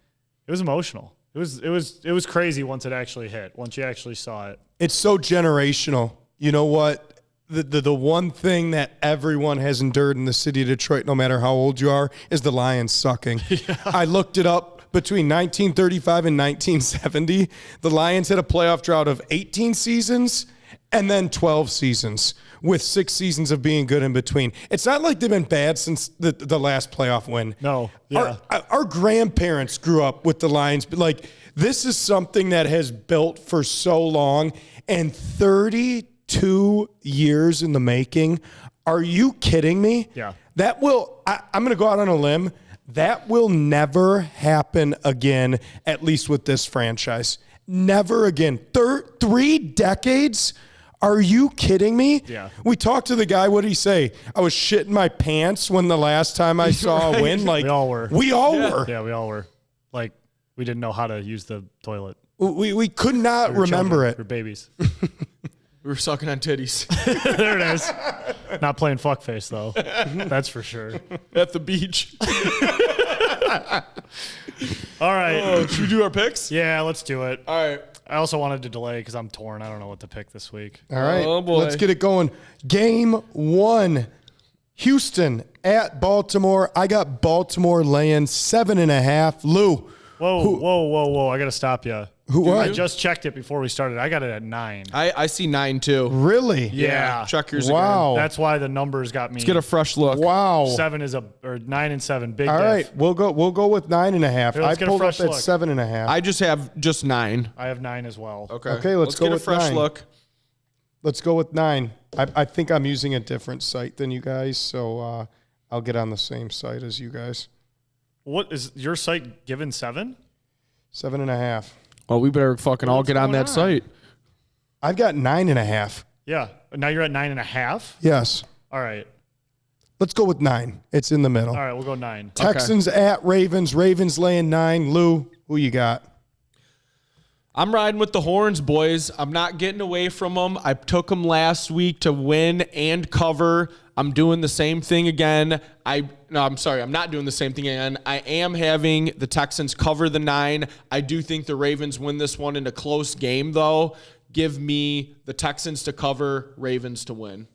it was emotional. It was crazy once it actually hit. Once you actually saw it. It's so generational. You know what? The one thing that everyone has endured in the city of Detroit, no matter how old you are, is the Lions sucking. Yeah. I looked it up between 1935 and 1970, the Lions had a playoff drought of 18 seasons and then 12 seasons, with 6 seasons of being good in between. It's not like they've been bad since the last playoff win. No. Yeah. Our grandparents grew up with the Lions. But like, this is something that has built for so long, and 32 years in the making. Are you kidding me? Yeah. That will, I'm going to go out on a limb. That will never happen again, at least with this franchise. Never again. 3 decades? Are you kidding me? Yeah. We talked to the guy. What did he say? I was shitting my pants when the last time I saw a win. Like, we all were. We all were. Yeah, we all were. Like, we didn't know how to use the toilet. We could not remember it. We're babies. We were sucking on titties. There it is. Not playing fuckface, though. That's for sure. At the beach. All right. Oh, should we do our picks? Yeah, let's do it. All right. I also wanted to delay because I'm torn. I don't know what to pick this week. All right. Oh, boy. Let's get it going. Game 1. Houston at Baltimore. I got Baltimore laying 7.5. Lou. Whoa. I got to stop you. What? I just checked it before we started. I got it at 9. I see 9 too. Really? Yeah. Check yours Wow. again. That's why the numbers got me. Let's get a fresh look. Wow. 7 is or 9 and 7. Big All diff. right. We'll go with 9.5. Here, I let's get a pulled up fresh at look. 7.5. I just have 9. I have 9 as well. Okay, let's go get with a fresh 9. look. Let's go with 9. I think I'm using a different site than you guys, so I'll get on the same site as you guys. What is your site given 7? 7.5. Well, we better fucking all get on that site. I've got 9.5. Yeah. Now you're at 9.5? Yes. All right. Let's go with 9. It's in the middle. All right, we'll go 9. Texans at Ravens. Ravens laying 9. Lou, who you got? I'm riding with the horns, boys. I'm not getting away from them. I took them last week to win and cover. I'm doing the same thing again. I'm not doing the same thing again. I am having the Texans cover the 9. I do think the Ravens win this one in a close game, though. Give me the Texans to cover, Ravens to win.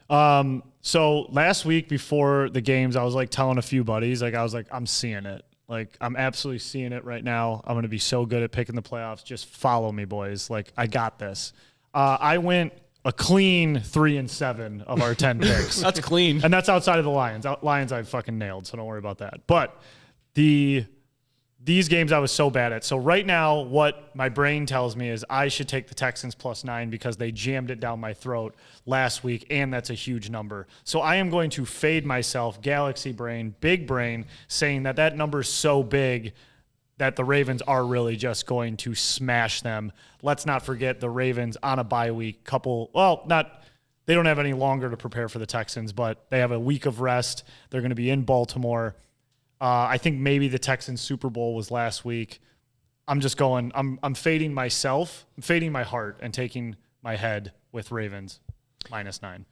So last week before the games, I was like telling a few buddies, I'm seeing it. Like, I'm absolutely seeing it right now. I'm going to be so good at picking the playoffs. Just follow me, boys. Like, I got this. I went a clean 3-7 of our 10 picks. That's clean. And that's outside of the Lions. Lions I fucking nailed, so don't worry about that. But these games I was so bad at. So right now, what my brain tells me is I should take the Texans +9 because they jammed it down my throat last week, and that's a huge number. So I am going to fade myself, galaxy brain, big brain, saying that number is so big that the Ravens are really just going to smash them. Let's not forget the Ravens on a bye week. They don't have any longer to prepare for the Texans, but they have a week of rest. They're going to be in Baltimore. I think maybe the Texans Super Bowl was last week. I'm just going, I'm fading myself. I'm fading my heart and taking my head with Ravens -9.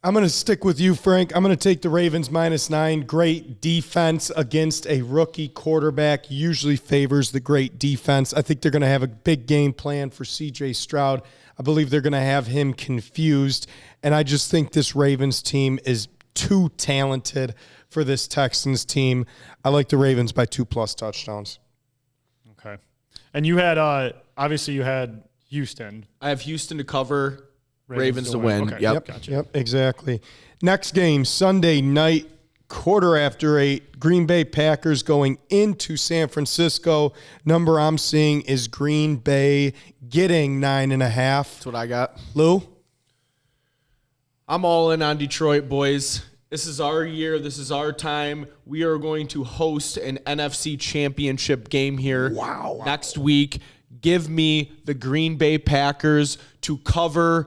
I'm going to stick with you, Frank. I'm going to take the Ravens -9. Great defense against a rookie quarterback usually favors the great defense. I think they're going to have a big game plan for C.J. Stroud. I believe they're going to have him confused. And I just think this Ravens team is too talented for this Texans team. I like the Ravens by 2+ touchdowns. Okay. And you had, obviously you had Houston. I have Houston to cover, Ravens to win. Okay. Yep. Gotcha. Yep, exactly. Next game, Sunday night, 8:15, Green Bay Packers going into San Francisco. Number I'm seeing is Green Bay getting 9.5. That's what I got. Lou? I'm all in on Detroit, boys. This is our year. This is our time. We are going to host an NFC championship game here next week. Give me the Green Bay Packers to cover,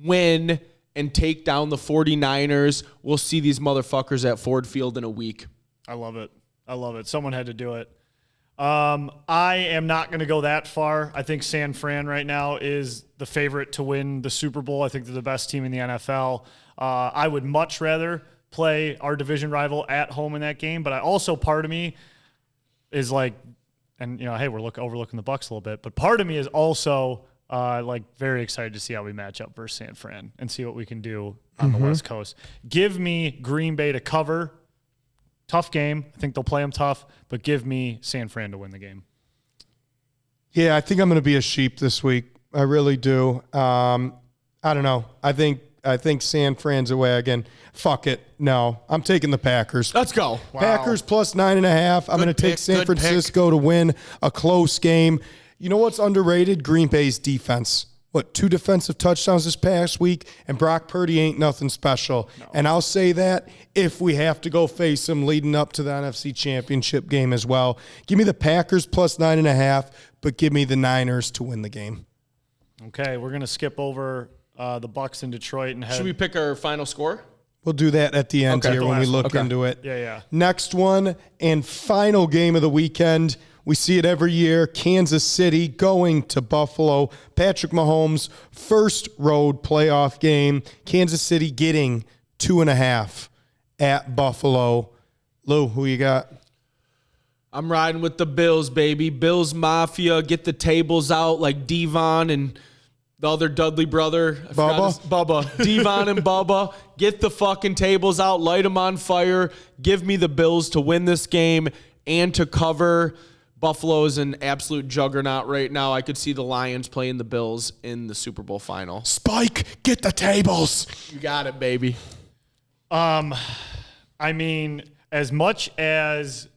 win, and take down the 49ers. We'll see these motherfuckers at Ford Field in a week. I love it. Someone had to do it. I am not going to go that far. I think San Fran right now is the favorite to win the Super Bowl. I think they're the best team in the NFL. I would much rather play our division rival at home in that game, but I also, part of me is like, and hey, we're overlooking the Bucs a little bit, but part of me is also very excited to see how we match up versus San Fran and see what we can do on the West Coast. Give me Green Bay to cover Tough game. I think they'll play them tough, but give me San Fran to win the game. Yeah, I think I'm going to be a sheep this week. I really do. I don't know. I think San Fran's away again. Fuck it. No, I'm taking the Packers. Let's go. Wow. Packers plus 9.5. I'm going to take San Francisco to win a close game. You know what's underrated? Green Bay's defense. 2 defensive touchdowns this past week, and Brock Purdy ain't nothing special. No. And I'll say that if we have to go face him leading up to the NFC Championship game as well. Give me the Packers plus 9.5, but give me the Niners to win the game. Okay, we're going to skip over the Bucs in Detroit and head. Should we pick our final score? We'll do that at the end here when we look into it. Yeah. Next one and final game of the weekend. We see it every year. Kansas City going to Buffalo. Patrick Mahomes' first road playoff game. Kansas City getting 2.5 at Buffalo. Lou, who you got? I'm riding with the Bills, baby. Bills Mafia. Get the tables out like Devon and the other Dudley brother. Bubba. Devon and Bubba. Get the fucking tables out. Light them on fire. Give me the Bills to win this game and to cover. Buffalo is an absolute juggernaut right now. I could see the Lions playing the Bills in the Super Bowl final. Spike, get the tables. You got it, baby. I mean, as much as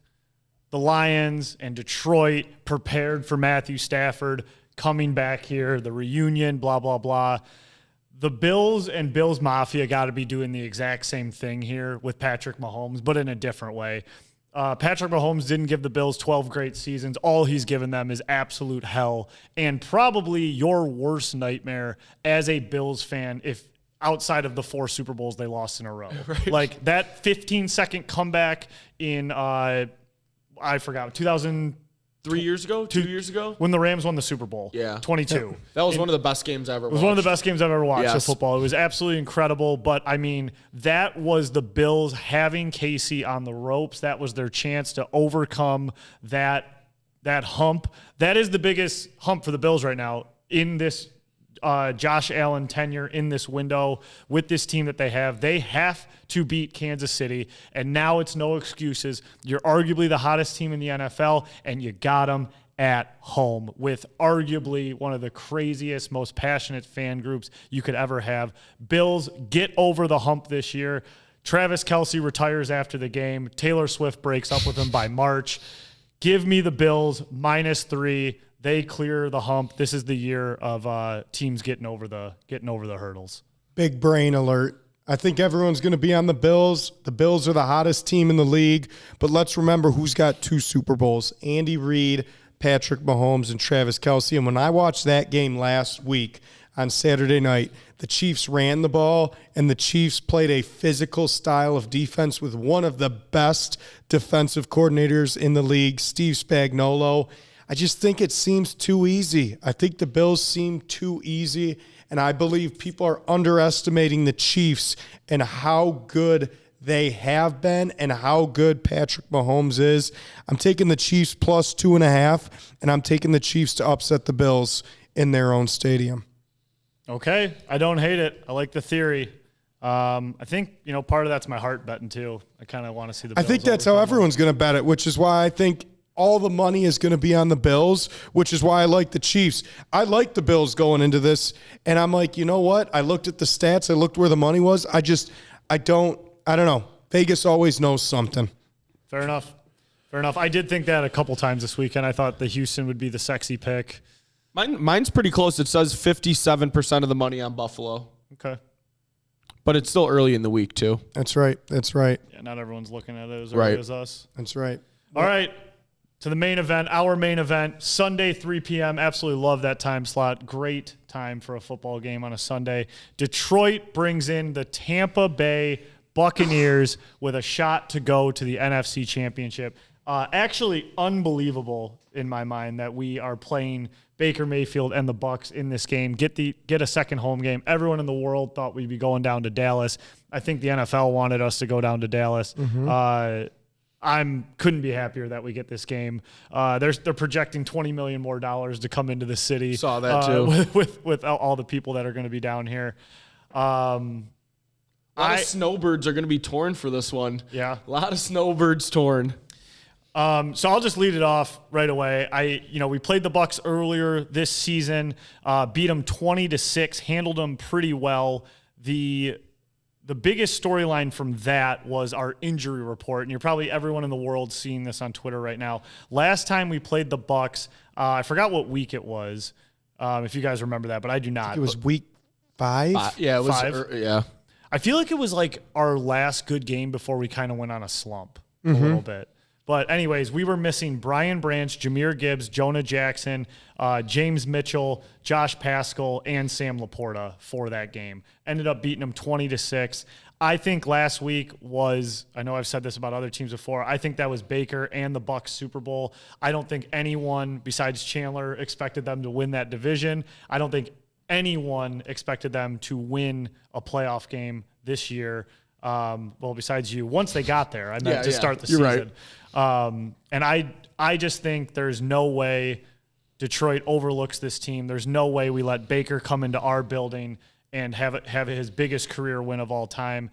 the Lions and Detroit prepared for Matthew Stafford coming back here, the reunion, blah, blah, blah, the Bills and Bills Mafia got to be doing the exact same thing here with Patrick Mahomes, but in a different way. Patrick Mahomes didn't give the Bills 12 great seasons. All he's given them is absolute hell and probably your worst nightmare as a Bills fan if outside of the 4 Super Bowls they lost in a row. Right. Like that 15-second comeback in, I forgot, 3 years ago? 2 years ago? When the Rams won the Super Bowl. Yeah. 22. That was one of the best games I ever watched. It was one of the best games I've ever watched of Yes. football. It was absolutely incredible. But, I mean, that was the Bills having Casey on the ropes. That was their chance to overcome that hump. That is the biggest hump for the Bills right now in this Josh Allen tenure in this window with this team that they have. They have to beat Kansas City, and now it's no excuses. You're arguably the hottest team in the NFL, and you got them at home with arguably one of the craziest, most passionate fan groups you could ever have. Bills get over the hump this year. Travis Kelce retires after the game. Taylor Swift breaks up with him by March. Give me the Bills -3. They clear the hump. This is the year of teams getting over the hurdles. Big brain alert. I think everyone's going to be on the Bills. The Bills are the hottest team in the league. But let's remember who's got 2 Super Bowls. Andy Reid, Patrick Mahomes, and Travis Kelce. And when I watched that game last week on Saturday night, the Chiefs ran the ball, and the Chiefs played a physical style of defense with one of the best defensive coordinators in the league, Steve Spagnuolo. I just think it seems too easy. I think the Bills seem too easy, and I believe people are underestimating the Chiefs and how good they have been and how good Patrick Mahomes is. I'm taking the Chiefs plus 2.5, and I'm taking the Chiefs to upset the Bills in their own stadium. Okay, I don't hate it. I like the theory. I think, part of that's my heart betting too. I kind of want to see the Bills. I think that's how everyone's going to bet it, which is why I think all the money is going to be on the Bills, which is why I like the Chiefs. I like the Bills going into this, and I'm like, you know what? I looked at the stats. I looked where the money was. I don't know. Vegas always knows something. Fair enough. I did think that a couple times this weekend. I thought the Houston would be the sexy pick. Mine's pretty close. It says 57% of the money on Buffalo. Okay. But it's still early in the week, too. That's right. Yeah, not everyone's looking at it as early as us. That's right. All right. To the main event, our main event, Sunday, 3 p.m. Absolutely love that time slot. Great time for a football game on a Sunday. Detroit brings in the Tampa Bay Buccaneers with a shot to go to the NFC Championship. Actually unbelievable in my mind that we are playing Baker Mayfield and the Bucs in this game. Get a second home game. Everyone in the world thought we'd be going down to Dallas. I think the NFL wanted us to go down to Dallas. Mm-hmm. Couldn't be happier that we get this game. They're projecting $20 million more to come into the city. Saw that too. With all the people that are going to be down here. I'm A lot of snowbirds are going to be torn for this one. Yeah. A lot of snowbirds torn. So I'll just lead it off right away. We played the Bucks earlier this season, beat them 20-6, handled them pretty well. The biggest storyline from that was our injury report, and you're probably everyone in the world seeing this on Twitter right now. Last time we played the Bucks, I forgot what week it was, if you guys remember that, but I do not. It was week 5? Yeah, it was. 5. Yeah. I feel like it was like our last good game before we kind of went on a slump a little bit. But anyways, we were missing Brian Branch, Jahmyr Gibbs, Jonah Jackson, James Mitchell, Josh Paschal, and Sam Laporta for that game. Ended up beating them 20-6. I think last week was, I know I've said this about other teams before, I think that was Baker and the Bucks Super Bowl. I don't think anyone besides Chandler expected them to win that division. I don't think anyone expected them to win a playoff game this year. Well, besides you, once they got there, I meant to start the season. Right. And I just think there's no way Detroit overlooks this team. There's no way we let Baker come into our building and have his biggest career win of all time.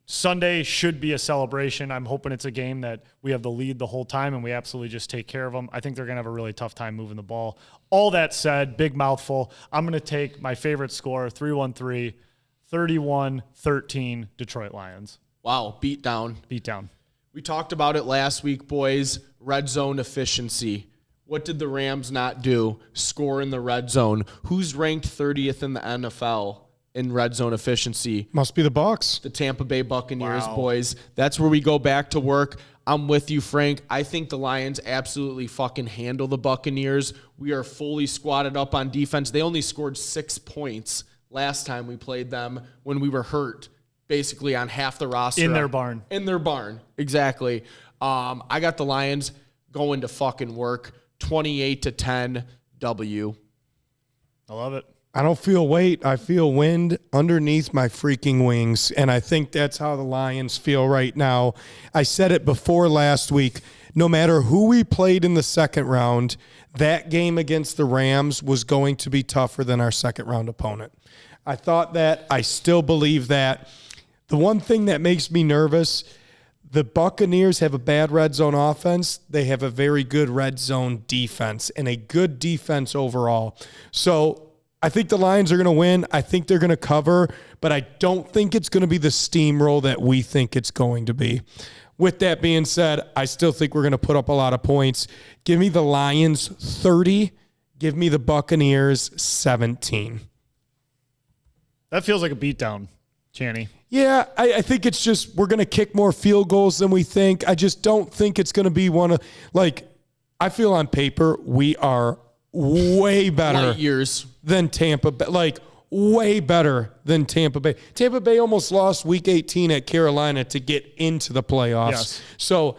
Sunday should be a celebration. I'm hoping it's a game that we have the lead the whole time and we absolutely just take care of them. I think they're going to have a really tough time moving the ball. All that said, big mouthful, I'm going to take my favorite score, 3-1-3, 31-13 Detroit Lions. Wow, beat down. We talked about it last week, boys. Red zone efficiency. What did the Rams not do? Score in the red zone. Who's ranked 30th in the NFL in red zone efficiency? Must be the Bucks. The Tampa Bay Buccaneers, boys. That's where we go back to work. I'm with you, Frank. I think the Lions absolutely fucking handle the Buccaneers. We are fully squatted up on defense. They only scored 6 points last time we played them when we were hurt, basically on half the roster. In their barn. Exactly. I got the Lions going to fucking work. 28-10 W. I love it. I don't feel weight. I feel wind underneath my freaking wings. And I think that's how the Lions feel right now. I said it before last week. No matter who we played in the second round, that game against the Rams was going to be tougher than our second round opponent. I thought that. I still believe that. The one thing that makes me nervous, the Buccaneers have a bad red zone offense. They have a very good red zone defense and a good defense overall. So I think the Lions are going to win. I think they're going to cover, but I don't think it's going to be the steamroll that we think it's going to be. With that being said, I still think we're going to put up a lot of points. Give me the Lions 30. Give me the Buccaneers 17. That feels like a beatdown, Channy. Yeah, I think it's just we're going to kick more field goals than we think. I just don't think it's going to be one of, like, I feel on paper we are way better Light years than Tampa Bay. Like, way better than Tampa Bay. Tampa Bay almost lost Week 18 at Carolina to get into the playoffs. Yes. So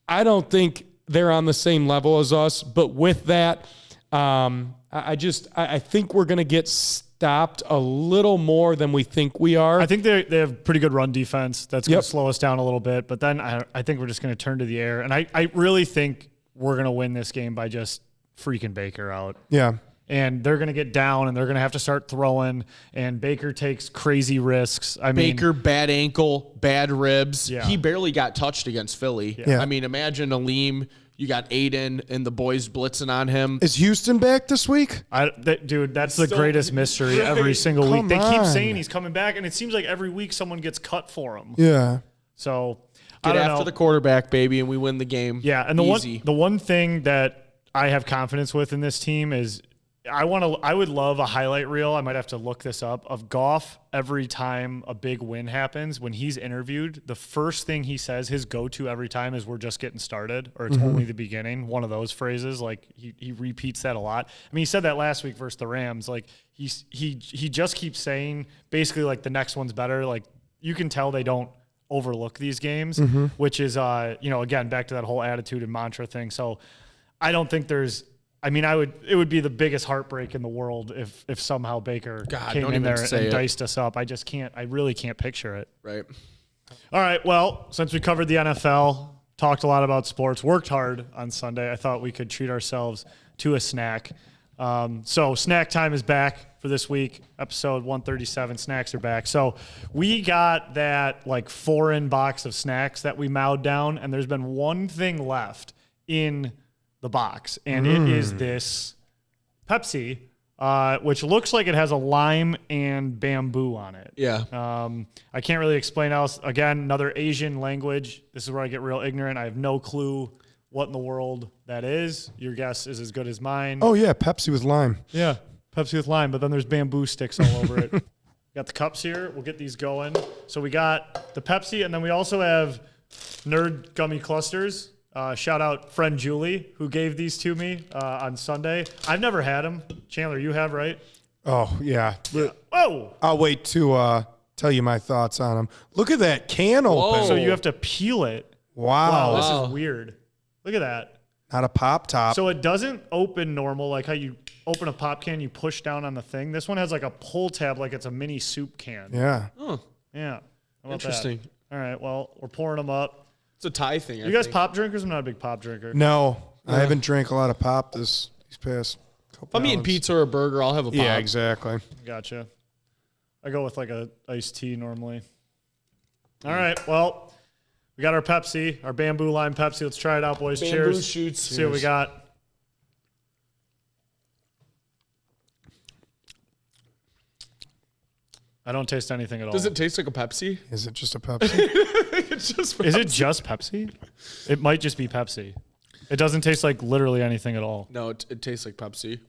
I don't think they're on the same level as us. But with that, I think we're going to get stopped a little more than we think we are. I think they have pretty good run defense. That's going to slow us down a little bit. But then I think we're just going to turn to the air. And I really think we're going to win this game by just freaking Baker out. Yeah. And they're going to get down, and they're going to have to start throwing, and Baker takes crazy risks. Baker, bad ankle, bad ribs. Yeah. He barely got touched against Philly. Yeah. I mean, imagine Aleem. You got Aiden and the boys blitzing on him. Is Houston back this week? Dude, that's the greatest mystery right. every single week. They keep on. saying he's coming back, and it seems like every week someone gets cut for him. Yeah. So Get after the quarterback, baby, and we win the game. Yeah, and the one thing that I have confidence with in this team is I would love a highlight reel. I might have to look this up of Goff every time a big win happens. When he's interviewed, the first thing he says, his go-to every time is "We're just getting started" or "It's only the beginning." One of those phrases, like he repeats that a lot. I mean, he said that last week versus the Rams. Like he just keeps saying basically like the next one's better. Like you can tell they don't overlook these games, which is again back to that whole attitude and mantra thing. So I don't think there's. I mean, it would be the biggest heartbreak in the world if somehow Baker came in there and diced us up. I just can't. I really can't picture it. Right. All right. Well, since we covered the NFL, talked a lot about sports, worked hard on Sunday, I thought we could treat ourselves to a snack. So snack time is back for this week. Episode 137, snacks are back. So we got that like foreign box of snacks that we mowed down, and there's been one thing left in the box, and it is this Pepsi, which looks like it has a lime and bamboo on it. Yeah. I can't really explain else. Again, another Asian language. This is where I get real ignorant. I have no clue what in the world that is. Your guess is as good as mine. Oh, yeah, Pepsi with lime. Yeah, Pepsi with lime, but then there's bamboo sticks all over it. Got the cups here. We'll get these going. So we got the Pepsi, and then we also have Nerd Gummy Clusters. Shout out friend Julie, who gave these to me on Sunday. I've never had them. Chandler, you have, right? Oh, yeah. Oh! I'll wait to tell you my thoughts on them. Look at that can open. So you have to peel it. Wow. This is weird. Look at that. Not a pop top. So it doesn't open normal, like how you open a pop can, you push down on the thing. This one has like a pull tab, like it's a mini soup can. Yeah. Oh, Yeah. How about interesting. that? All right. Well, we're pouring them up. It's a Thai thing. You guys pop drinkers? I'm not a big pop drinker. No, I haven't drank a lot of pop these past couple If I'm eating months. pizza or a burger, I'll have a pop. Yeah, exactly. Gotcha. I go with like a iced tea normally. All right. Well, we got our Pepsi, our bamboo lime Pepsi. Let's try it out, boys. Bamboo Cheers. shoots. See what we got. I don't taste anything at all. Does it taste like a Pepsi? Is it just a Pepsi? It's just Is it just Pepsi? It might just be Pepsi. It doesn't taste like literally anything at all. No, it tastes like Pepsi.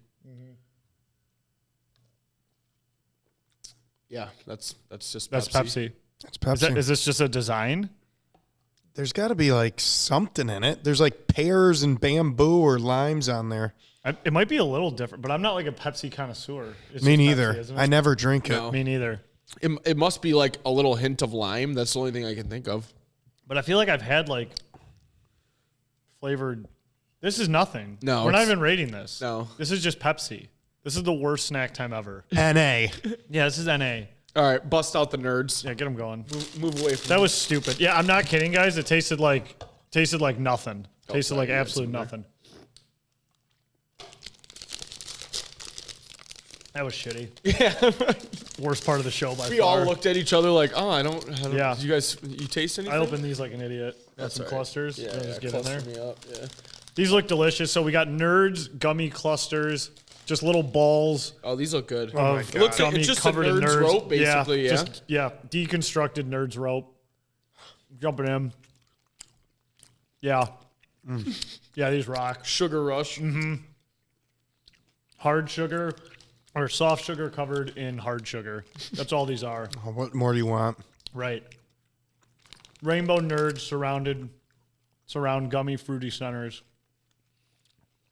Yeah, that's just That's Pepsi. It's Pepsi. Is this just a design? There's got to be like something in it. There's like pears and bamboo or limes on there. It might be a little different, but I'm not like a Pepsi connoisseur. It's Me just neither. Pepsi, isn't it? I never drink it. No. Me neither. It must be like a little hint of lime. That's the only thing I can think of. But I feel like I've had like flavored. This is nothing. No, we're not it's- even rating this. No. This is just Pepsi. This is the worst snack time ever. NA. Yeah, this is NA. All right, bust out the nerds. Yeah, get them going. Move away from That was stupid. Yeah, I'm not kidding, guys. It tasted like nothing. Tasted like absolute nothing. That was shitty. Yeah. Worst part of the show by We far. all looked at each other like, oh, I don't. Yeah. You guys, you taste anything? I opened these like an idiot. Got That's some all right. clusters. Yeah, Just get in there. cluster me up. Yeah. These look delicious. So we got Nerds gummy clusters, just little balls Oh, these look good. of Looks like gummy it's just a covered in Nerds Nerds rope, basically, yeah? Deconstructed Nerds rope. Jumping in. Yeah. Yeah, these rock. Sugar Rush. Hard sugar or soft sugar covered in hard sugar. That's all these are. Oh, what more do you want? Right. Rainbow Nerds surround gummy fruity centers.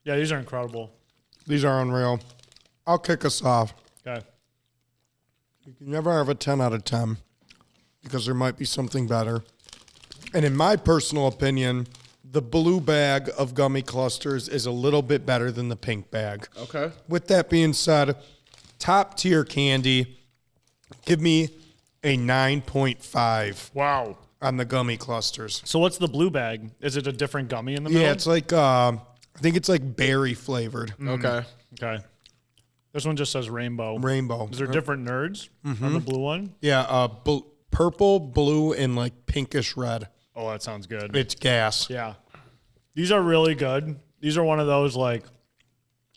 Yeah, these are incredible. These are unreal. I'll kick us off. Okay. You can never have a 10 out of 10 because there might be something better. And in my personal opinion, the blue bag of gummy clusters is a little bit better than the pink bag. Okay. With that being said, top tier candy, give me a 9.5 Wow. on the gummy clusters. So what's the blue bag? Is it a different gummy in the middle? Yeah, it's like, I think it's like berry flavored. Okay. Okay. This one just says rainbow. Rainbow. Is there different nerds on the blue one? Yeah, purple, blue, and like pinkish red. Oh, that sounds good. It's gas. Yeah. These are really good. These are one of those like,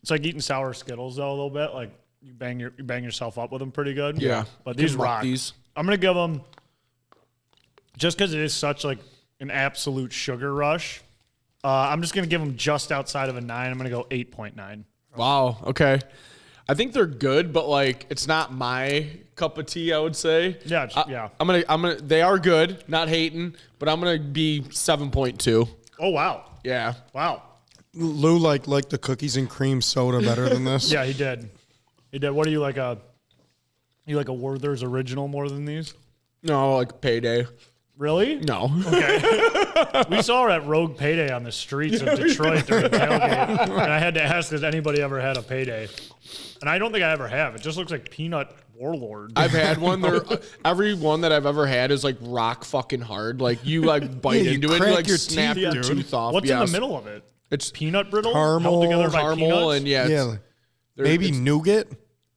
it's like eating sour Skittles though a little bit. Like you bang yourself up with them pretty good. Yeah. But Give these 'em up, rock. these. I'm gonna give them just because it is such like an absolute sugar rush. I'm just gonna give them just outside of a 9. I'm gonna go 8.9. Wow. Okay. I think they're good, but like it's not my cup of tea. I would say. Yeah. Yeah. I'm gonna. They are good. Not hating, but I'm gonna be 7.2. Oh wow. Yeah. Wow. Lou like the cookies and cream soda better than this. Yeah, he did. He did. What are you like a Werther's original more than these? No, like Payday. Really? No. We saw her at Rogue Payday on the streets of Detroit during tailgate, and I had to ask, has anybody ever had a Payday? And I don't think I ever have. It just looks like Peanut Warlord. I've had one. Every one that I've ever had is like rock fucking hard. Like you like bite Yeah, you into it, crack you like your snap teeth, your dude. tooth off. What's in Yes. the middle of it? It's Peanut brittle Caramel, held together by caramel peanuts? and yeah, Yeah. Maybe nougat?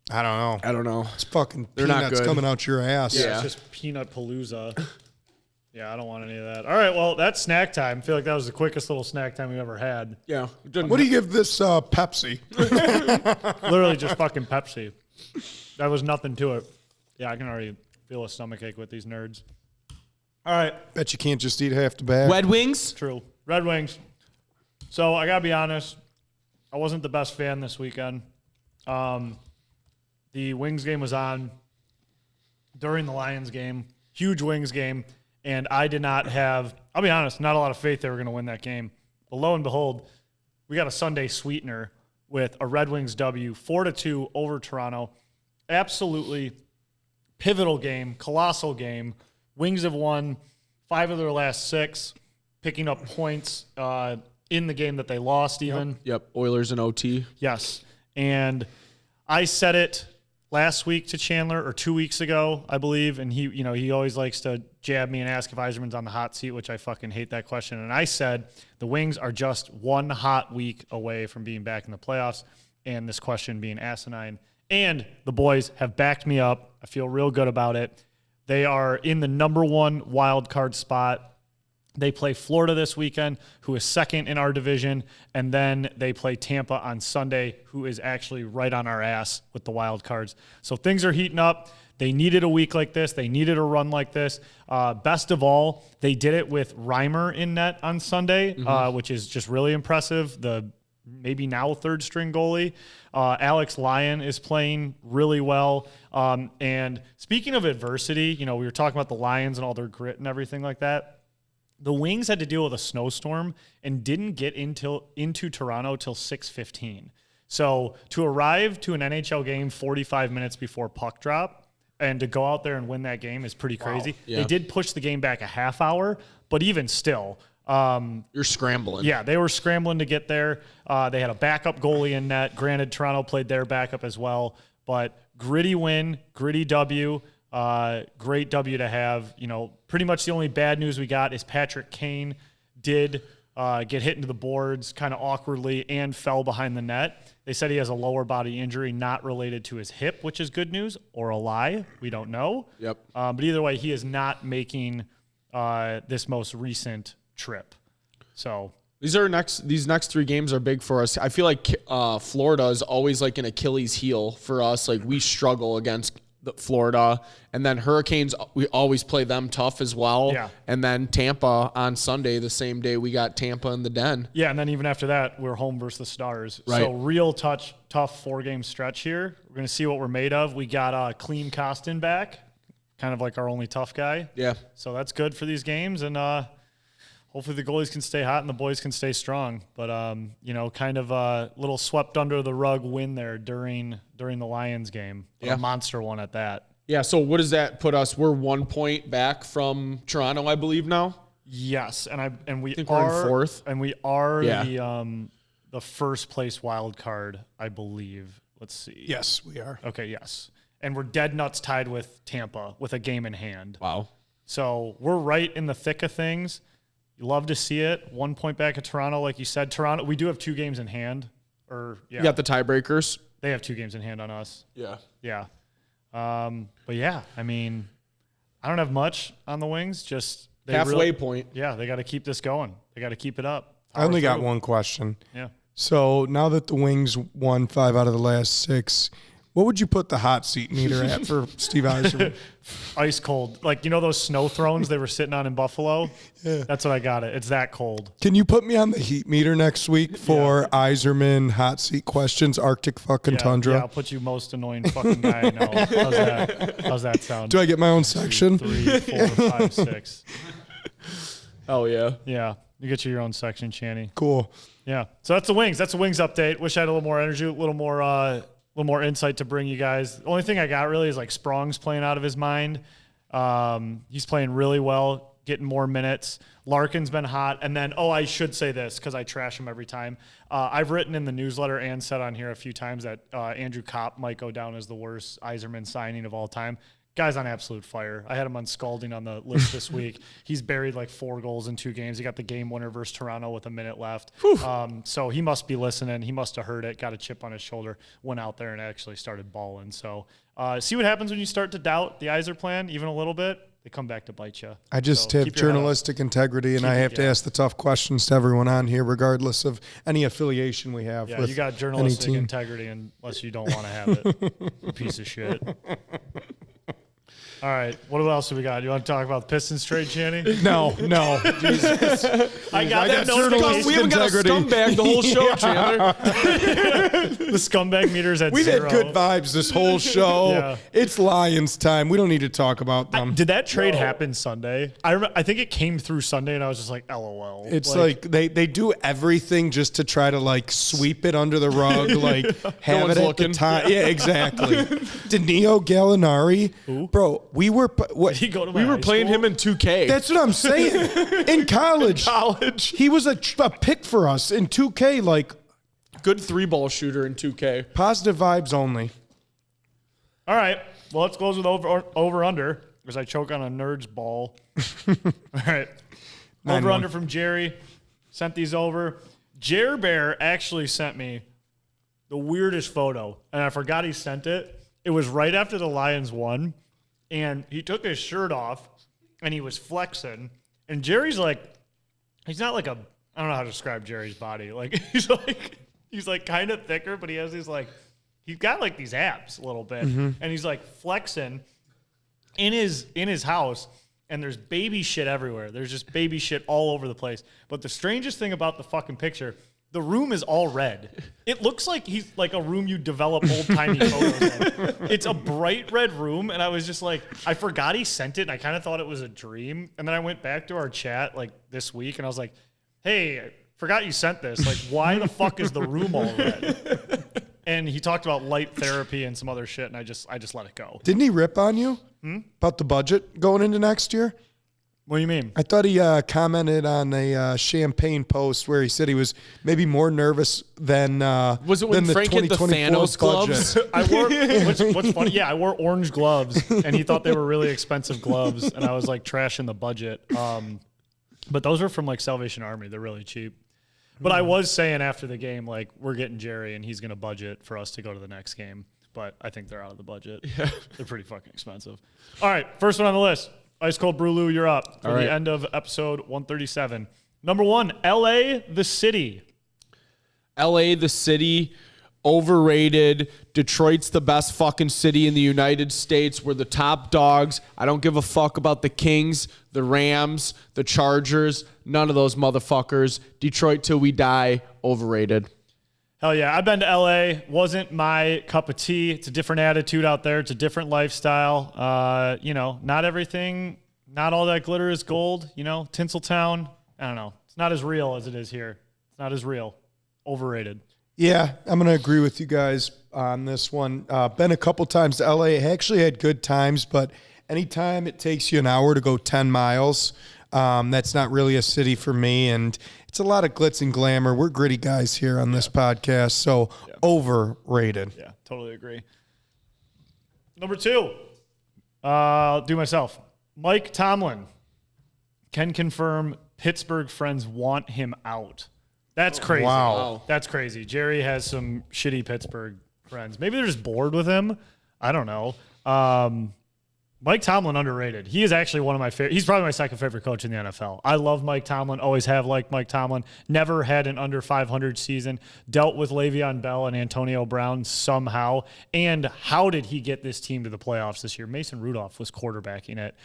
I don't know. It's fucking They're not peanuts good. coming out your ass. Yeah, it's just peanut palooza. Yeah, I don't want any of that. All right, well, that's snack time. I feel like that was the quickest little snack time we've ever had. Yeah. What do you give this Pepsi? Literally just fucking Pepsi. That was nothing to it. Yeah, I can already feel a stomachache with these nerds. All right. Bet you can't just eat half the bag. Red Wings? True. Red Wings. So I got to be honest, I wasn't the best fan this weekend. The Wings game was on during the Lions game, huge Wings game, and I did not have, I'll be honest, not a lot of faith they were going to win that game. But lo and behold, we got a Sunday sweetener with a Red Wings W, 4-2 over Toronto. Absolutely pivotal game, colossal game. Wings have won 5 of their last 6, picking up points in the game that they lost even. Yep. Oilers and OT. Yes. And I said it last week to Chandler, or 2 weeks ago, I believe, and he always likes to jab me and ask if Yzerman's on the hot seat, which I fucking hate that question. And I said the Wings are just one hot week away from being back in the playoffs and this question being asinine. And the boys have backed me up. I feel real good about it. They are in the number 1 wild card spot. They play Florida this weekend, who is second in our division, and then they play Tampa on Sunday, who is actually right on our ass with the wild cards. So things are heating up. They needed a week like this. They needed a run like this. Best of all, they did it with Reimer in net on Sunday, which is just really impressive. The maybe now third-string goalie. Alex Lyon is playing really well. And speaking of adversity, we were talking about the Lions and all their grit and everything like that. The Wings had to deal with a snowstorm and didn't get into Toronto till 6:15. So to arrive to an NHL game 45 minutes before puck drop and to go out there and win that game is pretty crazy. Wow. Yeah. They did push the game back a half hour, but even still, you're scrambling. Yeah, they were scrambling to get there. They had a backup goalie in net. Granted, Toronto played their backup as well, but gritty win, gritty W. Great W to have. Pretty much the only bad news we got is Patrick Kane did get hit into the boards kind of awkwardly and fell behind the net. They said he has a lower body injury not related to his hip, which is good news, or a lie. We don't know. Yep. But either way, he is not making this most recent trip. So these next 3 games are big for us. I feel like Florida is always like an Achilles heel for us. Like we struggle against Florida, and then Hurricanes, we always play them tough as well. Yeah. And then Tampa on Sunday, the same day we got Tampa in the Den. Yeah, and then even after that, we're home versus the Stars. Right. So real tough 4-game stretch here. We're going to see what we're made of. We got Clean Costin back, kind of like our only tough guy. Yeah. So that's good for these games, and hopefully the goalies can stay hot and the boys can stay strong. But, kind of a little swept under the rug win there during the Lions game. Yeah. A monster one at that. Yeah, so what does that put us? We're 1 point back from Toronto, I believe, now? Yes, and we think are we're in 4th. And we are the first place wild card, I believe. Let's see. Yes, we are. Okay, yes. And we're dead nuts tied with Tampa with a game in hand. Wow. So we're right in the thick of things. You love to see it. 1 point back at Toronto, like you said. Toronto, we do have 2 games in hand. You got the tiebreakers. They have 2 games in hand on us. Yeah. Yeah. But yeah, I mean, I don't have much on the Wings. Just halfway point. Yeah, they got to keep this going. They got to keep it up. I only got one question. Yeah. So now that the Wings won 5 out of the last 6, what would you put the hot seat meter at for Steve Yzerman? Ice cold. Like, those snow thrones they were sitting on in Buffalo? Yeah. That's what I got it. It's that cold. Can you put me on the heat meter next week for Yzerman hot seat questions, Arctic fucking tundra? Yeah, I'll put you most annoying fucking guy I know. How's that sound? Do I get my own section? 2, 3, 4, 5, 6. Oh, yeah. Yeah. You get your own section, Channy. Cool. Yeah. So that's the Wings. That's the Wings update. Wish I had a little more energy, a little more insight to bring you guys. The only thing I got really is like Sprong's playing out of his mind. He's playing really well, getting more minutes. Larkin's been hot. And then, I should say this because I trash him every time. I've written in the newsletter and said on here a few times that Andrew Kopp might go down as the worst Yzerman signing of all time. Guy's on absolute fire. I had him on scalding on the list this week. He's buried like 4 goals in 2 games. He got the game winner versus Toronto with a minute left. So he must be listening. He must have heard it, got a chip on his shoulder, went out there and actually started balling. So see what happens when you start to doubt the Yzer plan even a little bit. They come back to bite you. I just have journalistic integrity, and I have to ask the tough questions to everyone on here, regardless of any affiliation we have. Yeah, you got journalistic integrity unless you don't want to have it. You piece of shit. All right, what else do we got? You want to talk about the Pistons trade, Channy? No. Jesus. I got that notification. We haven't got a scumbag the whole show, Chandler. The scumbag meter's at 0. We've had good vibes this whole show. Yeah. It's Lions time. We don't need to talk about them. Did that trade happen Sunday? I think it came through Sunday, and I was just like, LOL. It's like they do everything just to try to like sweep it under the rug, like have it at the time. Yeah, exactly. Danilo Gallinari, bro. We were playing him in 2K. That's what I'm saying. In college, he was a pick for us in 2K. Like, good 3-ball shooter in 2K. Positive vibes only. All right. Well, let's close with over under because I choke on a nerd's ball. All right. Over under from Jerry. Sent these over. Jer Bear actually sent me the weirdest photo, and I forgot he sent it. It was right after the Lions won. And he took his shirt off, and he was flexing. And Jerry's like, he's not like I don't know how to describe Jerry's body. Like he's like kind of thicker, but he has these like, he's got like these abs a little bit, and he's like flexing in his house. And there's baby shit everywhere. There's just baby shit all over the place. But the strangest thing about the fucking picture. The room is all red. It looks like he's like a room you develop old-timey photos in. It's a bright red room, and I was just like, I forgot he sent it, and I kind of thought it was a dream. And then I went back to our chat like this week, and I was like, hey, I forgot you sent this. Like, why the fuck is the room all red? And he talked about light therapy and some other shit, and I just let it go. Didn't he rip on you about the budget going into next year? What do you mean? I thought he commented on a Champagne post where he said he was maybe more nervous than was it when Frank had the Thanos gloves? I wore what's funny? Yeah, I wore orange gloves, and he thought they were really expensive gloves, and I was like trashing the budget. But those are from like Salvation Army; they're really cheap. But I was saying after the game, like we're getting Jerry, and he's going to budget for us to go to the next game. But I think they're out of the budget. Yeah. They're pretty fucking expensive. All right, first one on the list. Ice Cold Brulu, you're up for the end of episode 137. Number 1, L.A. the city. L.A. the city, overrated. Detroit's the best fucking city in the United States. We're the top dogs. I don't give a fuck about the Kings, the Rams, the Chargers, none of those motherfuckers. Detroit till we die, overrated. Hell yeah. I've been to L.A. Wasn't my cup of tea. It's a different attitude out there. It's a different lifestyle. Not everything, not all that glitter is gold. Tinseltown, I don't know. It's not as real as it is here. It's not as real. Overrated. Yeah, I'm going to agree with you guys on this one. Been a couple times to L.A. Actually had good times, but anytime it takes you an hour to go 10 miles, that's not really a city for me. And it's a lot of glitz and glamour. We're gritty guys here on this podcast, so overrated. Yeah, totally agree. Number 2, I'll do myself. Mike Tomlin can confirm Pittsburgh friends want him out. That's crazy. Wow. That's crazy. Jerry has some shitty Pittsburgh friends. Maybe they're just bored with him. I don't know. Mike Tomlin, underrated. He is actually one of my favorite. He's probably my second favorite coach in the NFL. I love Mike Tomlin. Always have liked Mike Tomlin. Never had an under 500 season. Dealt with Le'Veon Bell and Antonio Brown somehow. And how did he get this team to the playoffs this year? Mason Rudolph was quarterbacking it.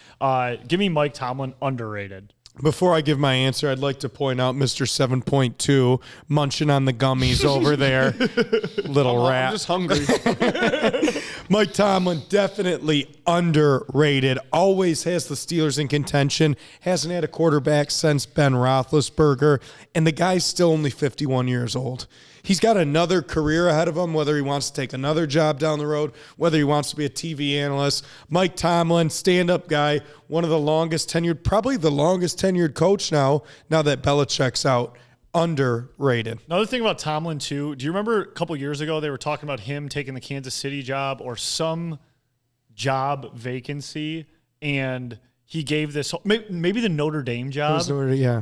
Give me Mike Tomlin, underrated. Before I give my answer, I'd like to point out Mr. 7.2 munching on the gummies over there. Little rat. I'm just hungry. Mike Tomlin, definitely underrated. Always has the Steelers in contention. Hasn't had a quarterback since Ben Roethlisberger. And the guy's still only 51 years old. He's got another career ahead of him, whether he wants to take another job down the road, whether he wants to be a TV analyst. Mike Tomlin, stand-up guy, one of the longest tenured, probably the longest tenured coach now that Belichick's out. Underrated. Another thing about Tomlin, too, do you remember a couple years ago they were talking about him taking the Kansas City job or some job vacancy, and he gave this maybe the Notre Dame job.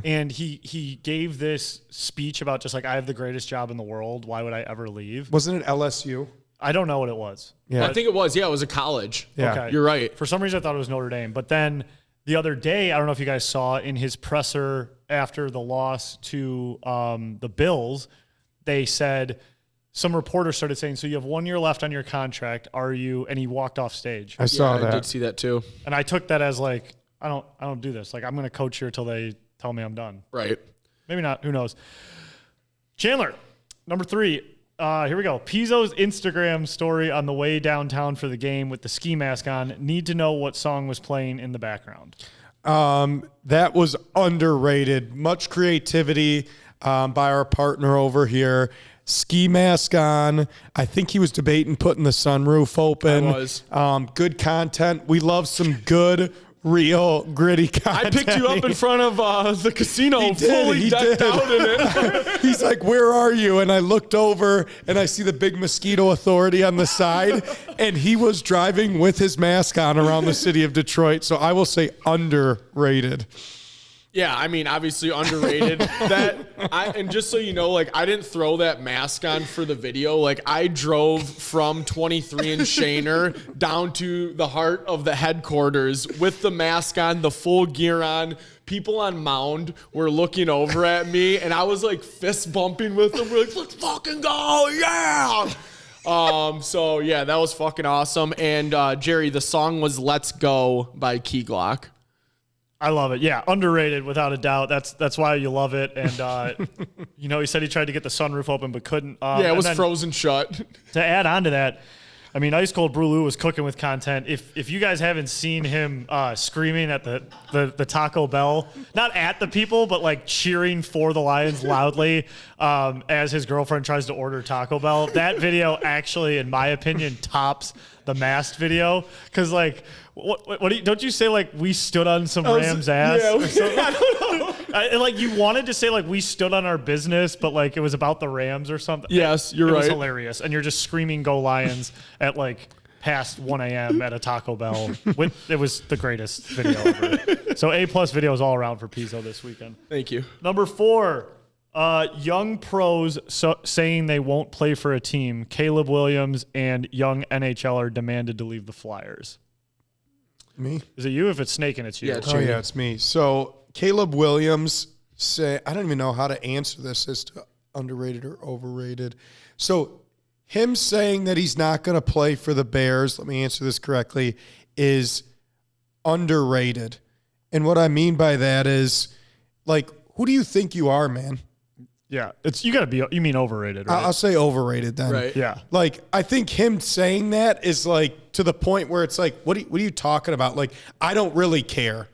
And he gave this speech about just like, I have the greatest job in the world. Why would I ever leave? Wasn't it LSU? I don't know what it was. Yeah, I think it was. Yeah, it was a college. Yeah, okay. You're right. For some reason, I thought it was Notre Dame. But then the other day, I don't know if you guys saw in his presser after the loss to the Bills, they said, some reporters started saying, so you have 1 year left on your contract. Are you? And he walked off stage. I saw that. I did see that too. And I took that as like, I don't do this. Like, I'm going to coach here till they tell me I'm done. Right. Maybe not. Who knows? Chandler, number 3. Here we go. Pizzo's Instagram story on the way downtown for the game with the ski mask on. Need to know what song was playing in the background. That was underrated. Much creativity by our partner over here. Ski mask on. I think he was debating putting the sunroof open. I was. Good content. We love some good, real, gritty content. I picked you up in front of the casino, fully decked out in it. He's like, where are you? And I looked over and I see the big Mosquito Authority on the side, and he was driving with his mask on around the city of Detroit. So I will say underrated. Yeah, I mean, obviously underrated. And just so you know, like, I didn't throw that mask on for the video. Like, I drove from 23 and Shaner down to the heart of the headquarters with the mask on, the full gear on. People on Mound were looking over at me, and I was like fist bumping with them. We're like, let's fucking go, yeah! So yeah, that was fucking awesome. And Jerry, the song was "Let's Go" by Key Glock. I love it. Yeah, underrated without a doubt. That's why you love it. And he said he tried to get the sunroof open but couldn't. It was frozen shut. To add on to that, I mean, Ice Cold Brew Lou was cooking with content. If you guys haven't seen him screaming at the Taco Bell, not at the people, but like cheering for the Lions loudly as his girlfriend tries to order Taco Bell, that video actually, in my opinion, tops the masked video. Because like, don't you say like we stood on some Rams ass? Yeah, I don't know. Like you wanted to say like we stood on our business, but like it was about the Rams or something. Yes, you're right. It was hilarious, and you're just screaming "Go Lions" at like past 1 a.m. at a Taco Bell. It was the greatest video ever. So A+ videos all around for Pizzo this weekend. Thank you. Number 4, young pros saying they won't play for a team. Caleb Williams and young NHLer demanded to leave the Flyers. Me? Is it you? If it's Snake and it's you. Yeah, it's you. Yeah, it's me. So Caleb Williams I don't even know how to answer this as to underrated or overrated. So him saying that he's not going to play for the Bears, let me answer this correctly, is underrated. And what I mean by that is, like, who do you think you are, man? Yeah, you mean overrated, right? I'll say overrated then. Right. Yeah. Like, I think him saying that is like to the point where it's like, what are you talking about? Like, I don't really care.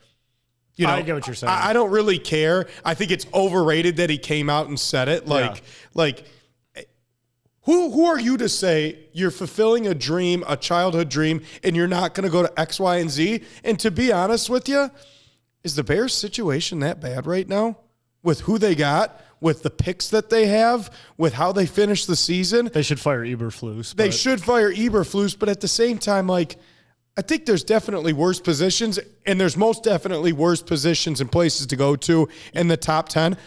You know, I get what you're saying. I don't really care. I think it's overrated that he came out and said it. Who are you to say you're fulfilling a dream, a childhood dream, and you're not going to go to X, Y, and Z? And to be honest with you, is the Bears situation that bad right now with who they got? With the picks that they have, with how they finish the season. They should fire Eberflus. They should fire Eberflus, but at the same time, like, I think there's definitely worse positions, and there's most definitely worse positions and places to go to in the top 10.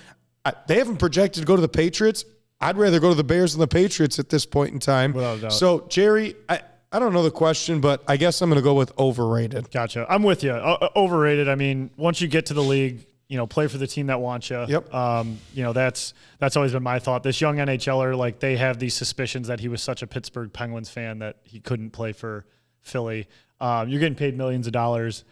They haven't projected to go to the Patriots. I'd rather go to the Bears than the Patriots at this point in time. Without a doubt. So, Jerry, I don't know the question, but I guess I'm going to go with overrated. Gotcha. I'm with you. Overrated. I mean, once you get to the league, play for the team that wants you. Yep. That's always been my thought. This young NHLer, like, they have these suspicions that he was such a Pittsburgh Penguins fan that he couldn't play for Philly. You're getting paid millions of dollars.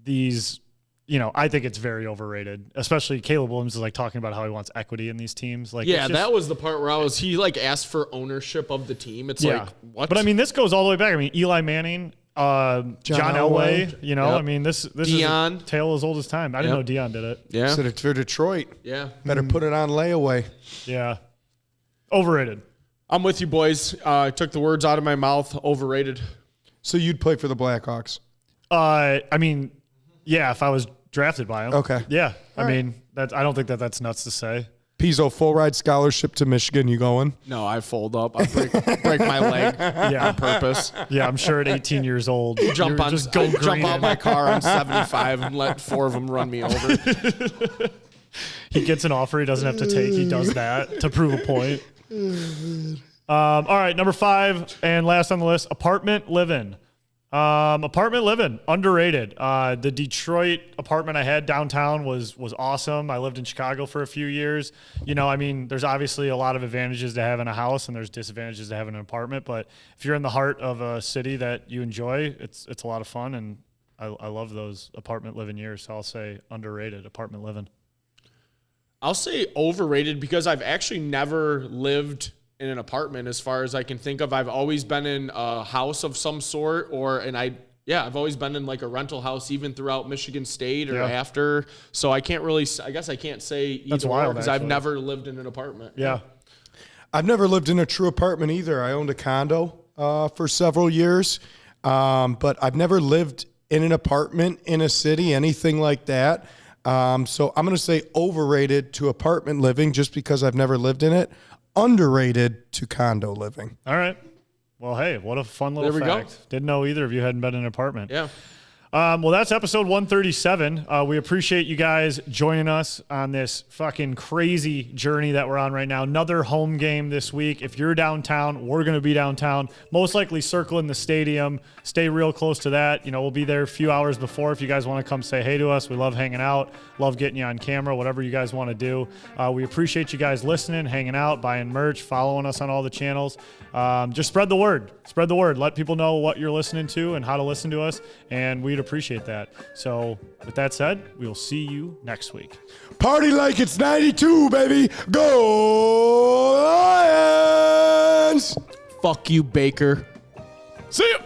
I think it's very overrated, especially Caleb Williams is like talking about how he wants equity in these teams. Like, yeah, that was the part where he like asked for ownership of the team. It's like, what? But I mean, this goes all the way back. I mean, Eli Manning, John Elway, Yep. I mean, this Dion. is a tale as old as time. I didn't know Dion did it. Yeah. So for Detroit, Better put it on layaway. Yeah. Overrated. I'm with you, boys. I took the words out of my mouth. Overrated. So you'd play for the Blackhawks? I mean, yeah, if I was drafted by him. Okay. Yeah. All I right. mean, I don't think that's nuts to say. Pizzo, full ride scholarship to Michigan. You going? No, I fold up. I break my leg on purpose. Yeah, I'm sure at 18 years old, jump out my car on 75 and let 4 of them run me over. He gets an offer he doesn't have to take. He does that to prove a point. All right, number 5 and last on the list, apartment living. Apartment living, underrated. The Detroit apartment I had downtown was awesome. I lived in Chicago for a few years. You know, I mean, there's obviously a lot of advantages to having a house and there's disadvantages to having an apartment. But if you're in the heart of a city that you enjoy, it's a lot of fun. And I love those apartment living years. So I'll say underrated apartment living. I'll say overrated because I've actually never lived in an apartment as far as I can think of. I've always been in a house of some sort I've always been in like a rental house even throughout Michigan State or after. So I can't really, I guess I can't say either or because I've never lived in an apartment. Yeah. I've never lived in a true apartment either. I owned a condo for several years, but I've never lived in an apartment in a city, anything like that. So I'm going to say overrated to apartment living just because I've never lived in it. Underrated to condo living. All right. Well, hey, what a fun little fact. Didn't know either of you hadn't been in an apartment. Yeah. Well, that's episode 137. We appreciate you guys joining us on this fucking crazy journey that we're on right now. Another home game this week. If you're downtown, we're going to be downtown. Most likely circling the stadium. Stay real close to that. You know, we'll be there a few hours before if you guys want to come say hey to us. We love hanging out. Love getting you on camera, whatever you guys want to do. We appreciate you guys listening, hanging out, buying merch, following us on all the channels. Just spread the word. Spread the word. Let people know what you're listening to and how to listen to us. And we'd appreciate that. So with that said, we will see you next week. Party like it's 92, baby. Go Lions! Fuck you, Baker. See ya.